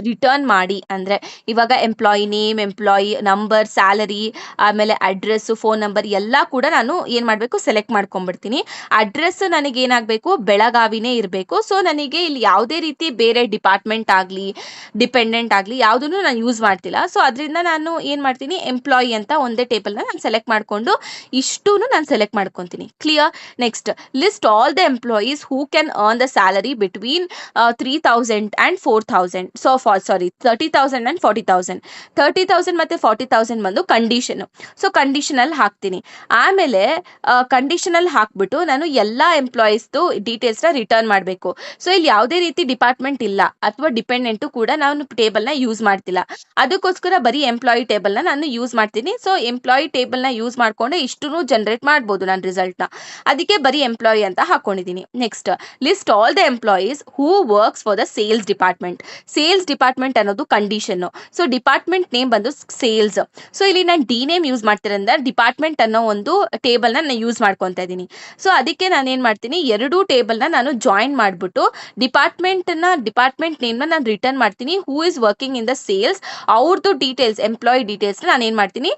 ರಿಟರ್ನ್ ಮಾಡಿ, ಅಂದ್ರೆ ಇವಾಗ employee name, employee number, salary, ಆಮೇಲೆ ಅಡ್ರೆಸ್, ಫೋನ್ ನಂಬರ್ ಎಲ್ಲ ಕೂಡ ನಾನು ಏನ್ ಮಾಡ್ಬೇಕು, ಸೆಲೆಕ್ಟ್ ಮಾಡ್ಕೊಂಡ್ಬಿಡ್ತೀನಿ. ಅಡ್ರೆಸ್ ನನಗೆ ಏನಾಗಬೇಕು, ಬೆಳಗಾವಿನೇ ಇರಬೇಕು. ಸೊ ನನಗೆ ಇಲ್ಲಿ ಯಾವುದೇ ರೀತಿ ಬೇರೆ ಡಿಪಾರ್ಟ್ಮೆಂಟ್ ಆಗಲಿ ಡಿಪೆಂಡೆಂಟ್ ಆಗಲಿ ಯಾವುದನ್ನು ನಾನು ಯೂಸ್ ಮಾಡ್ತಿಲ್ಲ. ಸೊ ಅದರಿಂದ ನಾನು ಏನ್ ಮಾಡ್ತೀನಿ, ಎಂಪ್ಲಾಯಿ ಅಂತ ಒಂದೇ ಟೇಬಲ್ನ ನಾನು ಸೆಲೆಕ್ಟ್ ಮಾಡ್ಕೊಂಡು ಇಷ್ಟೂ ನಾನು ಸೆಲೆಕ್ಟ್ ಮಾಡ್ಕೊತೀನಿ. Clear? Next, list all the employees who can earn the salary between 3,000 and 4,000. So sorry 30,000 and 40,000. 30,000 ಮತ್ತೆ 40,000 ಬಂದು ಕಂಡೀಷನ್. ಸೊ ಕಂಡೀಷನಲ್ ಹಾಕ್ತೀನಿ. ಆಮೇಲೆ ಕಂಡೀಷನಲ್ ಹಾಕ್ಬಿಟ್ಟು ನಾನು ಎಲ್ಲಾ ಎಂಪ್ಲಾಯೀಸ್ದು ಡೀಟೇಲ್ಸ್ನ ರಿಟರ್ನ್ ಮಾಡಬೇಕು. ಸೊ ಇಲ್ಲಿ ಯಾವುದೇ ರೀತಿ ಡಿಪಾರ್ಟ್ಮೆಂಟ್ ಇಲ್ಲ ಅಥವಾ ಡಿಪೆಂಡೆಂಟು ಕೂಡ ನಾನು ಟೇಬಲ್ನ ಯೂಸ್ ಮಾಡ್ತಿಲ್ಲ. ಅದಕ್ಕೋಸ್ಕರ ಬರೀ ಎಂಪ್ಲಾಯಿ ಟೇಬಲ್ನ ನಾನು ಯೂಸ್ ಮಾಡ್ತೀನಿ. ಸೊ ಎಂಪ್ಲಾಯಿ ಟೇಬಲ್ನ ಯೂಸ್ ಮಾಡ್ಕೊಂಡೆ ಇಷ್ಟೂ ಜನರೇಟ್ ಮಾಡ್ಬೋದು ನಾನು ರಿಸಲ್ಟ್ನ. ಅದಕ್ಕೆ ಬರೀ ಎಂಪ್ಲಾಯಿ ಅಂತ ಹಾಕೊಂಡಿದ್ದೀನಿ. Next, list all the employees who works for the sales department. Sales department ಅನ್ನೋದು ಕಂಡೀಷನ್ನು. ಸೊ ಡಿಪಾರ್ಟ್ಮೆಂಟ್ ನೇಮ್ ಬಂದು ಸೇಲ್ಸ್. ಸೊ ಇಲ್ಲಿ ನಾನು ಡಿ ನೇಮ್ ಯೂಸ್ ಮಾಡ್ತಿರೋದ್ರಿಂದ ಡಿಪಾರ್ಟ್ಮೆಂಟ್ ಅನ್ನೋ ಒಂದು ಟೇಬಲ್ನ ನಾನು ಯೂಸ್ ಮಾಡ್ಕೊತಾ ಇದ್ದೀನಿ. ಸೊ ಅದಕ್ಕೆ ನಾನು ಏನು ಮಾಡ್ತೀನಿ, ಎರಡೂ ಟೇಬಲ್ನ ನಾನು ಜಾಯಿನ್ ಮಾಡಿಬಿಟ್ಟು ಡಿಪಾರ್ಟ್ಮೆಂಟ್ ನೇಮ್ನ ನಾನು ರಿಟರ್ನ್ ಮಾಡ್ತೀನಿ. Who is working in the sales, ಅವ್ರದ್ದು ಡೀಟೇಲ್ಸ್, ಎಂಪ್ಲಾಯಿ ಡೀಟೇಲ್ಸ್ನ ನಾನು ಏನು ಮಾಡ್ತೀನಿ,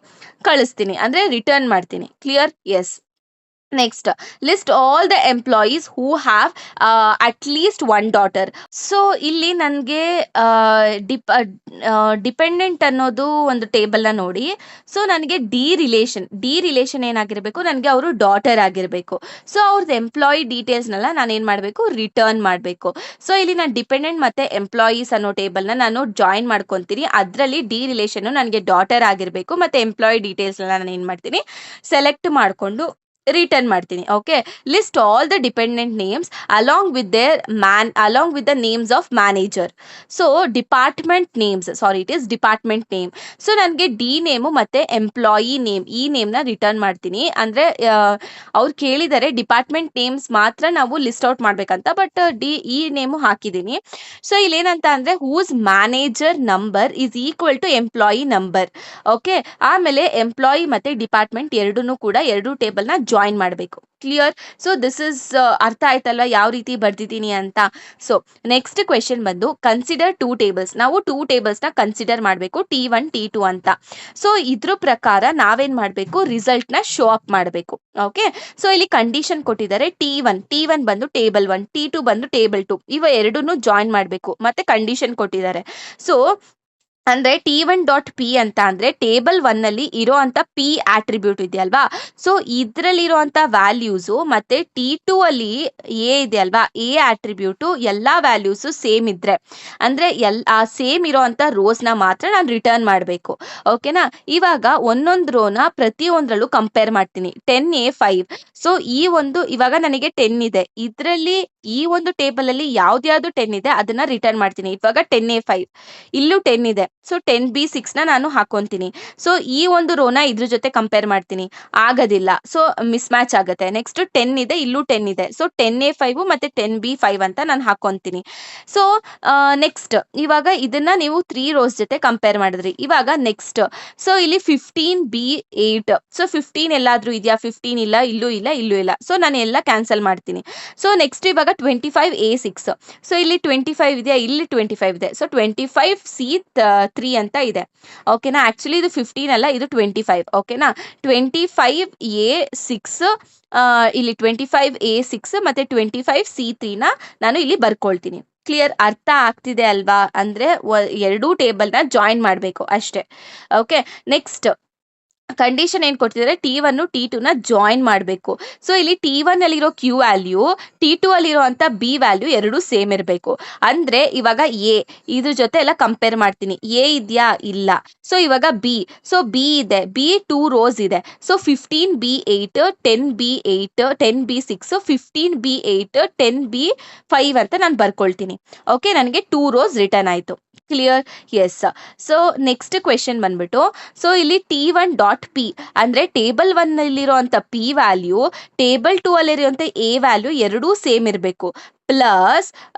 ಕಳಿಸ್ತೀನಿ, ಅಂದರೆ ರಿಟರ್ನ್ ಮಾಡ್ತೀನಿ. Clear? Yes. Next, list all the employees who have at least one daughter. So ಇಲ್ಲಿ ನನಗೆ ಡಿಪೆಂಡೆಂಟ್ ಅನ್ನೋದು ಒಂದು ಟೇಬಲ್ನ ನೋಡಿ. ಸೊ ನನಗೆ ಡಿ ರಿಲೇಷನ್ ಏನಾಗಿರಬೇಕು, ನನಗೆ ಅವರು ಡಾಟರ್ ಆಗಿರಬೇಕು. ಸೊ ಅವ್ರದ್ದು ಎಂಪ್ಲಾಯಿ ಡೀಟೇಲ್ಸ್ನೆಲ್ಲ ನಾನು ಏನು ಮಾಡಬೇಕು, ರಿಟರ್ನ್ ಮಾಡಬೇಕು. ಸೊ ಇಲ್ಲಿ ನಾನು ಡಿಪೆಂಡೆಂಟ್ ಮತ್ತು ಎಂಪ್ಲಾಯೀಸ್ ಅನ್ನೋ ಟೇಬಲ್ನ ನಾನು ಜಾಯಿನ್ ಮಾಡ್ಕೊತೀನಿ. ಅದರಲ್ಲಿ ಡಿ ರಿಲೇಷನ್ನು ನನಗೆ ಡಾಟರ್ ಆಗಿರಬೇಕು ಮತ್ತು ಎಂಪ್ಲಾಯಿ ಡೀಟೇಲ್ಸ್ನೆಲ್ಲ ನಾನು ಏನು ಮಾಡ್ತೀನಿ, ಸೆಲೆಕ್ಟ್ ಮಾಡಿಕೊಂಡು ರಿಟರ್ನ್ ಮಾಡ್ತೀನಿ. Okay, list all the dependent names along with the names of manager. So department names, sorry it is department name. So ನನಗೆ ಡಿ ನೇಮು ಮತ್ತು ಎಂಪ್ಲಾಯಿ ನೇಮ್, ಈ ನೇಮ್ನ ರಿಟರ್ನ್ ಮಾಡ್ತೀನಿ. ಅಂದರೆ ಅವ್ರು ಕೇಳಿದರೆ ಡಿಪಾರ್ಟ್ಮೆಂಟ್ ನೇಮ್ಸ್ ಮಾತ್ರ ನಾವು ಲಿಸ್ಟ್ ಔಟ್ ಮಾಡಬೇಕಂತ, ಬಟ್ ಈ ನೇಮು ಹಾಕಿದ್ದೀನಿ. ಸೊ ಇಲ್ಲೇನಂತ ಅಂದರೆ whose manager number is equal to employee number. Okay, ಆಮೇಲೆ ಎಂಪ್ಲಾಯಿ ಮತ್ತು ಡಿಪಾರ್ಟ್ಮೆಂಟ್ ಎರಡೂ ಟೇಬಲ್ನ ಜಾಯಿನ್ ಮಾಡಬೇಕು. ಕ್ಲಿಯರ್? ಸೊ ದಿಸ್ ಇಸ್ ಅರ್ಥ ಆಯ್ತಲ್ವ ಯಾವ ರೀತಿ ಬರ್ದಿದ್ದೀನಿ ಅಂತ. ಸೊ ನೆಕ್ಸ್ಟ್ ಕ್ವೆಶನ್ ಬಂದು ಕನ್ಸಿಡರ್ 2 ಟೇಬಲ್ಸ್. ನಾವು 2 ಟೇಬಲ್ಸ್ನ ಕನ್ಸಿಡರ್ ಮಾಡಬೇಕು, T1 T2 ಅಂತ. ಸೊ ಇದ್ರ ಪ್ರಕಾರ ನಾವೇನು ಮಾಡಬೇಕು, ರಿಸಲ್ಟ್ನ ಶೋ ಅಪ್ ಮಾಡಬೇಕು. ಓಕೆ, ಸೊ ಇಲ್ಲಿ ಕಂಡೀಷನ್ ಕೊಟ್ಟಿದ್ದಾರೆ. T1 ಬಂದು ಟೇಬಲ್ 1, T2 ಬಂದು ಟೇಬಲ್ 2, ಇವ ಎರಡನ್ನೂ ಜಾಯಿನ್ ಮಾಡಬೇಕು. ಮತ್ತೆ ಕಂಡೀಷನ್ ಕೊಟ್ಟಿದ್ದಾರೆ. ಸೊ ಅಂದರೆ T1.P ಅಂತ ಅಂದರೆ ಟೇಬಲ್ 1ನಲ್ಲಿ ಇರೋ ಅಂಥ P ಆಟ್ರಿಬ್ಯೂಟ್ ಇದೆಯಲ್ವಾ, ಸೊ ಇದರಲ್ಲಿರುವಂಥ ವ್ಯಾಲ್ಯೂಸು ಮತ್ತು T2 ಅಲ್ಲಿ ಎ ಇದೆ ಅಲ್ವಾ, ಎ ಆಟ್ರಿಬ್ಯೂಟು ಎಲ್ಲ ವ್ಯಾಲ್ಯೂಸು ಸೇಮ್ ಇದ್ದರೆ, ಅಂದರೆ ಸೇಮ್ ಇರೋ ಅಂಥ ರೋಸ್ನ ಮಾತ್ರ ನಾನು ರಿಟರ್ನ್ ಮಾಡಬೇಕು. ಓಕೆನಾ? ಇವಾಗ ಒಂದೊಂದು ರೋನ ಪ್ರತಿಯೊಂದರಲ್ಲೂ ಕಂಪೇರ್ ಮಾಡ್ತೀನಿ. 10A5. ಸೊ ಇವಾಗ ನನಗೆ 10 ಇದೆ, ಇದರಲ್ಲಿ ಈ ಒಂದು ಟೇಬಲಲ್ಲಿ ಯಾವ್ದು 10 ಇದೆ ಅದನ್ನು ರಿಟರ್ನ್ ಮಾಡ್ತೀನಿ. ಇವಾಗ 10A5, ಇಲ್ಲೂ 10 ಇದೆ, ಸೊ 10B6ನ ನಾನು ಹಾಕೊಂತೀನಿ. ಸೊ ಈ ಒಂದು ರೋನ ಇದ್ರ ಜೊತೆ ಕಂಪೇರ್ ಮಾಡ್ತೀನಿ, ಆಗೋದಿಲ್ಲ, ಸೊ ಮಿಸ್ ಮ್ಯಾಚ್ ಆಗುತ್ತೆ. ನೆಕ್ಸ್ಟ್ 10 ಇದೆ, ಇಲ್ಲೂ 10 ಇದೆ, ಸೊ 10A5 ಮತ್ತು 10B5 ಅಂತ ನಾನು ಹಾಕೊಂತೀನಿ. ಸೊ ನೆಕ್ಸ್ಟ್ ಇವಾಗ ಇದನ್ನ ನೀವು 3 ರೋಸ್ ಜೊತೆ ಕಂಪೇರ್ ಮಾಡಿದ್ರಿ. ಇವಾಗ ನೆಕ್ಸ್ಟ್, ಸೊ ಇಲ್ಲಿ 15B8. ಸೊ 15 ಎಲ್ಲಾದ್ರೂ ಇದೆಯಾ? 15 ಇಲ್ಲ, ಇಲ್ಲೂ ಇಲ್ಲ, ಇಲ್ಲೂ ಇಲ್ಲ, ಸೊ ನಾನು ಎಲ್ಲ ಕ್ಯಾನ್ಸಲ್ ಮಾಡ್ತೀನಿ. ಸೊ ನೆಕ್ಸ್ಟ್ ಇವಾಗ 25A6. ಸೊ ಇಲ್ಲಿ 25 ಇದೆಯಾ? ಇಲ್ಲಿ 25 ಇದೆ, ಸೊ 25C3 ಅಂತ ಇದೆ. ಓಕೆನಾ? ಆಕ್ಚುಲಿ ಇದು 15 ಅಲ್ಲ, ಇದು 25. ಓಕೆನಾ? 25A6, ಇಲ್ಲಿ 25A6 ಮತ್ತೆ 25C3ನ ನಾನು ಇಲ್ಲಿ ಬರ್ಕೊಳ್ತೀನಿ. ಕ್ಲಿಯರ್? ಅರ್ಥ ಆಗ್ತಿದೆ ಅಲ್ವಾ? ಅಂದರೆ ಎರಡೂ ಟೇಬಲ್ನ ಜಾಯಿನ್ ಮಾಡಬೇಕು ಅಷ್ಟೇ. ಓಕೆ, ನೆಕ್ಸ್ಟ್ ಕಂಡೀಷನ್ ಏನು ಕೊಡ್ತಿದ್ದಾರೆ, T1 T2ನ ಜಾಯಿನ್ ಮಾಡಬೇಕು. ಸೊ ಇಲ್ಲಿ T1 ಅಲ್ಲಿರೋ Q ವ್ಯಾಲ್ಯೂ, T2 ಅಲ್ಲಿರುವಂಥ B ವ್ಯಾಲ್ಯೂ ಎರಡೂ ಸೇಮ್ ಇರಬೇಕು. ಅಂದರೆ ಇವಾಗ ಎ ಇದ್ರ ಜೊತೆ ಎಲ್ಲ ಕಂಪೇರ್ ಮಾಡ್ತೀನಿ. ಎ ಇದೆಯಾ? ಇಲ್ಲ. ಸೊ ಇವಾಗ ಬಿ, ಸೊ ಬಿ ಇದೆ, ಬಿ 2 ರೋಸ್ ಇದೆ, so 15B8, 10B8, 10B6, 15B8, 10B5 ಅಂತ ನಾನು ಬರ್ಕೊಳ್ತೀನಿ. ಓಕೆ, ನನಗೆ 2 ರೋಸ್ ರಿಟರ್ನ್ ಆಯಿತು. Clear? Yes. So next question ಬಂದ್ಬಿಟ್ಟು, ಸೊ ಇಲ್ಲಿ T1.P ಅಂದರೆ ಟೇಬಲ್ 1ನಲ್ಲಿರುವಂಥ P ವ್ಯಾಲ್ಯೂ, ಟೇಬಲ್ 2 ಅಲ್ಲಿರುವಂಥ A ವ್ಯಾಲ್ಯೂ ಎರಡೂ ಸೇಮ್ ಇರಬೇಕು. ಪ್ಲಸ್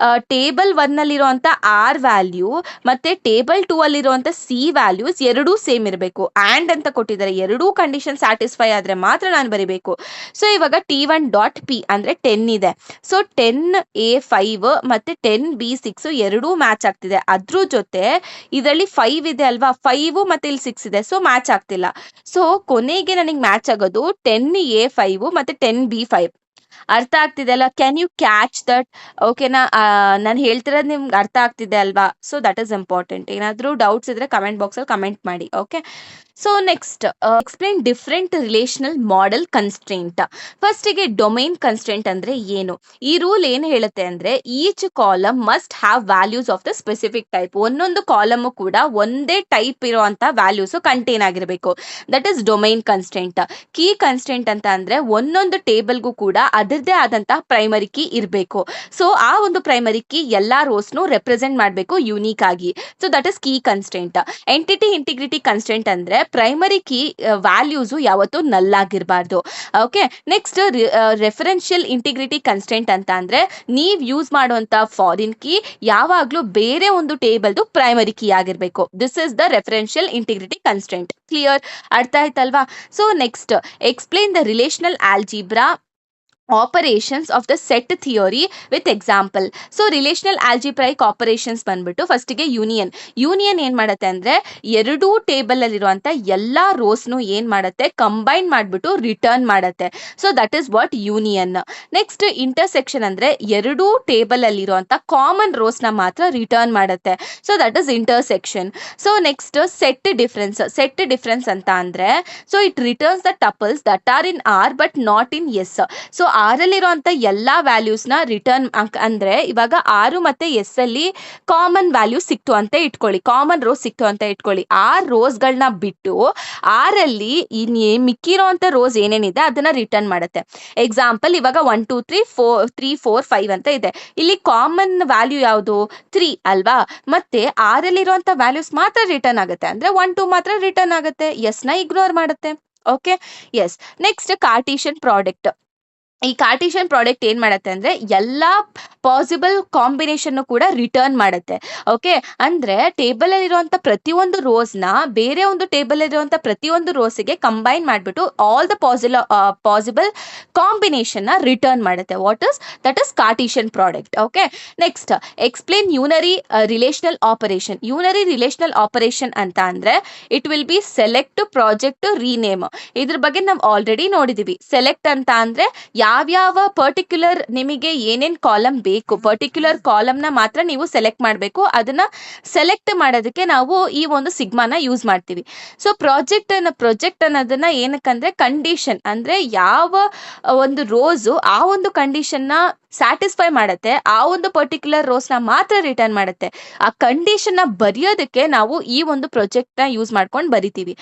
ಟೇಬಲ್ 1ನಲ್ಲಿರುವಂಥ R ವ್ಯಾಲ್ಯೂ ಮತ್ತು ಟೇಬಲ್ 2 ಅಲ್ಲಿರುವಂಥ C ವ್ಯಾಲ್ಯೂಸ್ ಎರಡೂ ಸೇಮ್ ಇರಬೇಕು. ಆ್ಯಂಡ್ ಅಂತ ಕೊಟ್ಟಿದ್ದಾರೆ, ಎರಡೂ ಕಂಡೀಷನ್ ಸ್ಯಾಟಿಸ್ಫೈ ಆದರೆ ಮಾತ್ರ ನಾನು ಬರಿಬೇಕು. ಸೊ ಇವಾಗ T1.P ಅಂದರೆ 10 ಇದೆ, ಸೊ 10A5 ಮತ್ತು 10B6 ಎರಡೂ ಮ್ಯಾಚ್ ಆಗ್ತಿದೆ. ಅದ್ರ ಜೊತೆ ಇದರಲ್ಲಿ 5 ಇದೆ ಅಲ್ವಾ, 5 ಮತ್ತು ಇಲ್ಲಿ 6 ಇದೆ, ಸೊ ಮ್ಯಾಚ್ ಆಗ್ತಿಲ್ಲ. ಸೊ ಕೊನೆಗೆ ನನಗೆ ಮ್ಯಾಚ್ ಆಗೋದು 10A5 ಮತ್ತು 10B5. ಅರ್ಥ ಆಗ್ತಿದೆ ಅಲ್ಲ? Can you catch that? ಓಕೆನಾ? ನಾನು ಹೇಳ್ತಿರೋದು ನಿಮ್ಗೆ ಅರ್ಥ ಆಗ್ತಿದೆ ಅಲ್ವಾ? So that is important. ಏನಾದರೂ ಡೌಟ್ಸ್ ಇದ್ರೆ ಕಮೆಂಟ್ ಬಾಕ್ಸಲ್ಲಿ ಕಮೆಂಟ್ ಮಾಡಿ. Okay, so next explain different relational model constraint. ಫಸ್ಟಿಗೆ ಡೊಮೈನ್ ಕನ್ಸ್ಟ್ರೇಂಟ್ ಅಂದ್ರೆ ಏನು? ಈ ರೂಲ್ ಏನು ಹೇಳುತ್ತೆ ಅಂದ್ರೆ each column must have values of the specific type. ಒಂದೊಂದು ಕಾಲಮ್ ಕೂಡ ಒಂದೇ ಟೈಪ್ ಇರುವಂತ ವ್ಯಾಲ್ಯೂಸ್ ಕಂಟೈನ್ ಆಗಿರಬೇಕು. That is domain constraint. Key constant ಅಂತ ಅಂದ್ರೆ ಒಂದೊಂದು ಟೇಬಲ್ಗೂ ಕೂಡ ಅದರದೇ ಆದಂತಹ ಪ್ರೈಮರಿ ಕೀ ಇರಬೇಕು. ಸೊ ಆ ಒಂದು ಪ್ರೈಮರಿ ಕೀ ಎಲ್ಲಾ ರೋಸ್ನು ರೆಪ್ರೆಸೆಂಟ್ ಮಾಡಬೇಕು ಯುನೀಕ್ ಆಗಿ. So that is key constant. Entity integrity constant ಅಂದ್ರೆ ಪ್ರೈಮರಿ ಕೀ ವ್ಯಾಲ್ಯೂಸ್ ಯಾವತ್ತೂ ನಲ್ ಆಗಿರಬಾರ್ದು. Okay, next referential integrity constant ಅಂತ ಅಂದ್ರೆ ನೀವ್ ಯೂಸ್ ಮಾಡುವಂತ ಫಾರಿನ್ ಕೀ ಯಾವಾಗ್ಲೂ ಬೇರೆ ಒಂದು ಟೇಬಲ್ದು ಪ್ರೈಮರಿ ಕೀ ಆಗಿರ್ಬೇಕು. This is the referential integrity constant. Clear? ಅರ್ಥ ಆಯ್ತಲ್ವಾ? So next explain the relational algebra operations of the set theory with example. So relational algebraic operations ಬಂದ್ಬಿಟ್ಟು ಫಸ್ಟಿಗೆ ಯೂನಿಯನ್. ಯೂನಿಯನ್ ಏನ್ ಮಾಡುತ್ತೆ ಅಂದ್ರೆ ಎರಡೂ ಟೇಬಲ್ ಅಲ್ಲಿರುವಂತ ಎಲ್ಲಾ ರೋಸ್ನು ಏನ್ ಮಾಡುತ್ತೆ, ಕಂಬೈನ್ ಮಾಡ್ಬಿಟ್ಟು ರಿಟರ್ನ್ ಮಾಡುತ್ತೆ. So that is what union. Next intersection ಅಂದ್ರೆ ಎರಡೂ ಟೇಬಲ್ ಅಲ್ಲಿರುವಂತ ಕಾಮನ್ ರೋಸ್ನ ಮಾತ್ರ ರಿಟರ್ನ್ ಮಾಡುತ್ತೆ. So that is intersection. So next set difference. Set difference ಅಂತ ಅಂದ್ರೆ so it returns the tuples that are in R but not in S. So ಆರಲ್ಲಿರುವಂತ ಎಲ್ಲಾ ವ್ಯಾಲ್ಯೂಸ್ನ ರಿಟರ್ನ್ ಅಂದ್ರೆ ಇವಾಗ 6 ಮತ್ತೆ ಎಸ್ ಅಲ್ಲಿ ಕಾಮನ್ ವ್ಯಾಲ್ಯೂ ಸಿಕ್ತು ಅಂತ ಇಟ್ಕೊಳ್ಳಿ, ಕಾಮನ್ ರೋಸ್ ಸಿಕ್ತು ಅಂತ ಇಟ್ಕೊಳ್ಳಿ. ಆ ರೋಸ್ಗಳನ್ನ ಬಿಟ್ಟು ಆರಲ್ಲಿ ಮಿಕ್ಕಿರೋ ಅಂತ ರೋಸ್ ಏನೇನಿದೆ ಅದನ್ನ ರಿಟರ್ನ್ ಮಾಡುತ್ತೆ. ಎಕ್ಸಾಂಪಲ್ ಇವಾಗ 1 2 3 4 5 ಅಂತ ಇದೆ. ಇಲ್ಲಿ ಕಾಮನ್ ವ್ಯಾಲ್ಯೂ ಯಾವುದು? 3 ಅಲ್ವಾ? ಮತ್ತೆ ಆರಲ್ಲಿರುವಂತ ವ್ಯಾಲ್ಯೂಸ್ ಮಾತ್ರ ರಿಟರ್ನ್ ಆಗುತ್ತೆ, ಅಂದ್ರೆ 1 2 ಮಾತ್ರ ರಿಟರ್ನ್ ಆಗುತ್ತೆ, ಎಸ್ ನ ಇಗ್ನೋರ್ ಮಾಡುತ್ತೆ. Okay, S. Next Cartesian product. ಈ ಕಾರ್ಟಿಷಿಯನ್ ಪ್ರಾಡಕ್ಟ್ ಏನ್ ಮಾಡುತ್ತೆ ಅಂದ್ರೆ ಎಲ್ಲಾ ಪಾಸಿಬಲ್ ಕಾಂಬಿನೇಷನ್ ಕೂಡ ರಿಟರ್ನ್ ಮಾಡುತ್ತೆ. ಓಕೆ, ಅಂದ್ರೆ ಟೇಬಲ್ ಅಲ್ಲಿರುವಂತ ಪ್ರತಿಯೊಂದು ರೋಸ್ನ ಬೇರೆ ಒಂದು ಟೇಬಲ್ ಇರುವಂತ ಪ್ರತಿಯೊಂದು ರೋಸಿಗೆ ಕಂಬೈನ್ ಮಾಡ್ಬಿಟ್ಟು all the possible combination return ಮಾಡುತ್ತೆ. What is that is Cartesian product. Okay, next explain unary relational operation. Unary relational operation ಅಂತ ಅಂದ್ರೆ it will be select, project, rename. ಇದ್ರ ಬಗ್ಗೆ ನಾವು ಆಲ್ರೆಡಿ ನೋಡಿದೀವಿ. ಸೆಲೆಕ್ಟ್ ಅಂತ ಅಂದ್ರೆ ಯಾವ್ಯಾವ ಪರ್ಟಿಕ್ಯುಲರ್ ನಿಮಗೆ ಏನೇನ್ ಕಾಲಮ್ ಬೇಕು, ಪರ್ಟಿಕ್ಯುಲರ್ ಕಾಲಮ್ನ ಮಾತ್ರ ನೀವು ಸೆಲೆಕ್ಟ್ ಮಾಡಬೇಕು. ಅದನ್ನ ಸೆಲೆಕ್ಟ್ ಮಾಡೋದಕ್ಕೆ ನಾವು ಈ ಒಂದು ಸಿಗ್ಮಾನ ಯೂಸ್ ಮಾಡ್ತೀವಿ. ಸೊ ಪ್ರೊಜೆಕ್ಟ್ ಅನ್ನೋದನ್ನ ಏನಕ್ಕಂದ್ರೆ ಕಂಡೀಷನ್, ಅಂದ್ರೆ ಯಾವ ಒಂದು ರೋಸು ಆ ಒಂದು ಕಂಡೀಷನ್ನ ಸ್ಯಾಟಿಸ್ಫೈ ಮಾಡುತ್ತೆ, ಆ ಒಂದು ಪರ್ಟಿಕ್ಯುಲರ್ ರೋಸ್ನ ಮಾತ್ರ ರಿಟರ್ನ್ ಮಾಡುತ್ತೆ. ಆ ಕಂಡೀಷನ್ನ ಬರೆಯೋದಕ್ಕೆ ನಾವು ಈ ಒಂದು ಪ್ರೊಜೆಕ್ಟ್ನ ಯೂಸ್ ಮಾಡ್ಕೊಂಡು ಬರಿತೀವಿ.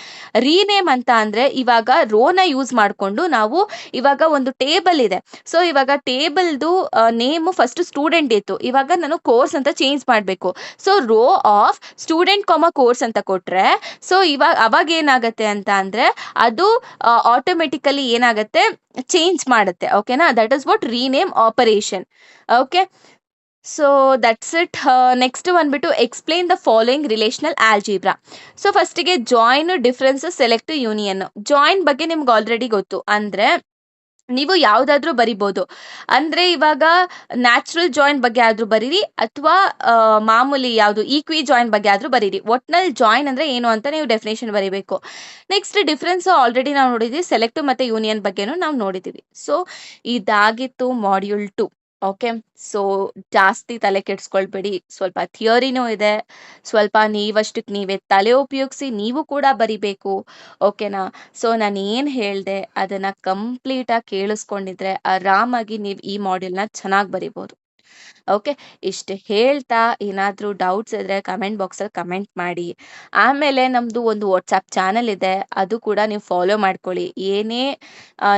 ರೀನೇಮ್ ಅಂತ ಅಂದ್ರೆ ಇವಾಗ ರೋನ ಯೂಸ್ ಮಾಡಿಕೊಂಡು ನಾವು ಇವಾಗ ಒಂದು ಟೇಬಲ್ ಇದೆ. ಸೊ ಇವಾಗ ಟೇಬಲ್ದು ನೇಮ್ ಫಸ್ಟ್ ಸ್ಟೂಡೆಂಟ್ ಇತ್ತು, ಇವಾಗ ನಾನು ಕೋರ್ಸ್ ಅಂತ ಚೇಂಜ್ ಮಾಡಬೇಕು. So row of student course ಅಂತ ಕೊಟ್ರೆ ಸೊ ಅವಾಗ ಏನಾಗುತ್ತೆ ಅಂತ ಅಂದ್ರೆ ಅದು ಆಟೋಮೆಟಿಕಲಿ ಏನಾಗುತ್ತೆ, ಚೇಂಜ್ ಮಾಡುತ್ತೆ. ಓಕೆನಾ? That is what rename operation. Okay, so that's it. Next ಬಂದ್ಬಿಟ್ಟು explain the following relational algebra. So ಫಸ್ಟಿಗೆ join, difference, select, union. Join ಬಗ್ಗೆ ನಿಮ್ಗೆ ಆಲ್ರೆಡಿ ಗೊತ್ತು, ಅಂದ್ರೆ ನೀವು ಯಾವ್ದಾದ್ರು ಬರಿಬೋದು. ಅಂದ್ರೆ ಇವಾಗ ನ್ಯಾಚುರಲ್ ಜಾಯಿನ್ ಬಗ್ಗೆ ಆದ್ರೂ ಬರೀರಿ ಅಥವಾ ಮಾಮೂಲಿ ಯಾವುದು ಈಕ್ವಿ ಜಾಯಿನ್ ಬಗ್ಗೆ ಆದ್ರೂ ಬರೀರಿ. ಒಟ್ನಲ್ಲಿ ಜಾಯಿನ್ ಅಂದ್ರೆ ಏನು ಅಂತ ನೀವು ಡೆಫಿನೇಷನ್ ಬರೀಬೇಕು. ನೆಕ್ಸ್ಟ್ ಡಿಫ್ರೆನ್ಸ್ ಆಲ್ರೆಡಿ ನಾವು ನೋಡಿದ್ವಿ, ಸೆಲೆಕ್ಟ್ ಮತ್ತೆ ಯೂನಿಯನ್ ಬಗ್ಗೆನೂ ನಾವು ನೋಡಿದೀವಿ. ಸೊ ಇದಾಗಿತ್ತು ಮಾಡ್ಯೂಲ್ 2. ಓಕೆ, ಸೊ ಜಾಸ್ತಿ ತಲೆ ಕೆಡ್ಸ್ಕೊಳ್ಬೇಡಿ, ಸ್ವಲ್ಪ ಥಿಯರಿನೂ ಇದೆ, ಸ್ವಲ್ಪ ನೀವಷ್ಟಕ್ಕೆ ನೀವೇ ತಲೆ ಉಪಯೋಗಿಸಿ ನೀವು ಕೂಡ ಬರಿಬೇಕು. ಓಕೆನಾ? ಸೊ ನಾನು ಏನು ಹೇಳಿದೆ ಅದನ್ನ ಕಂಪ್ಲೀಟಾಗಿ ಕೇಳಿಸ್ಕೊಂಡಿದ್ರೆ ಆರಾಮಾಗಿ ನೀವು ಈ ಮಾಡ್ಯೂಲ್ನ ಚೆನ್ನಾಗಿ ಬರಿಬೋದು. ಓಕೆ, ಇಷ್ಟು ಹೇಳ್ತಾ ಏನಾದರೂ ಡೌಟ್ಸ್ ಇದ್ರೆ ಕಮೆಂಟ್ ಬಾಕ್ಸಲ್ಲಿ ಕಮೆಂಟ್ ಮಾಡಿ. ಆಮೇಲೆ ನಮ್ಮದು ಒಂದು ವಾಟ್ಸಪ್ ಚಾನಲ್ ಇದೆ, ಅದು ಕೂಡ ನೀವು ಫಾಲೋ ಮಾಡ್ಕೊಳ್ಳಿ. ಏನೇ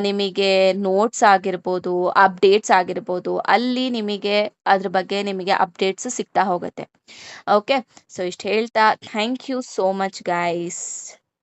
ನಿಮಗೆ ನೋಟ್ಸ್ ಆಗಿರ್ಬೋದು, ಅಪ್ಡೇಟ್ಸ್ ಆಗಿರ್ಬೋದು, ಅಲ್ಲಿ ನಿಮಗೆ ಅದ್ರ ಬಗ್ಗೆ ನಿಮಗೆ ಅಪ್ಡೇಟ್ಸ್ ಸಿಗ್ತಾ ಹೋಗುತ್ತೆ. ಓಕೆ, ಸೊ ಇಷ್ಟು ಹೇಳ್ತಾ thank you so much guys.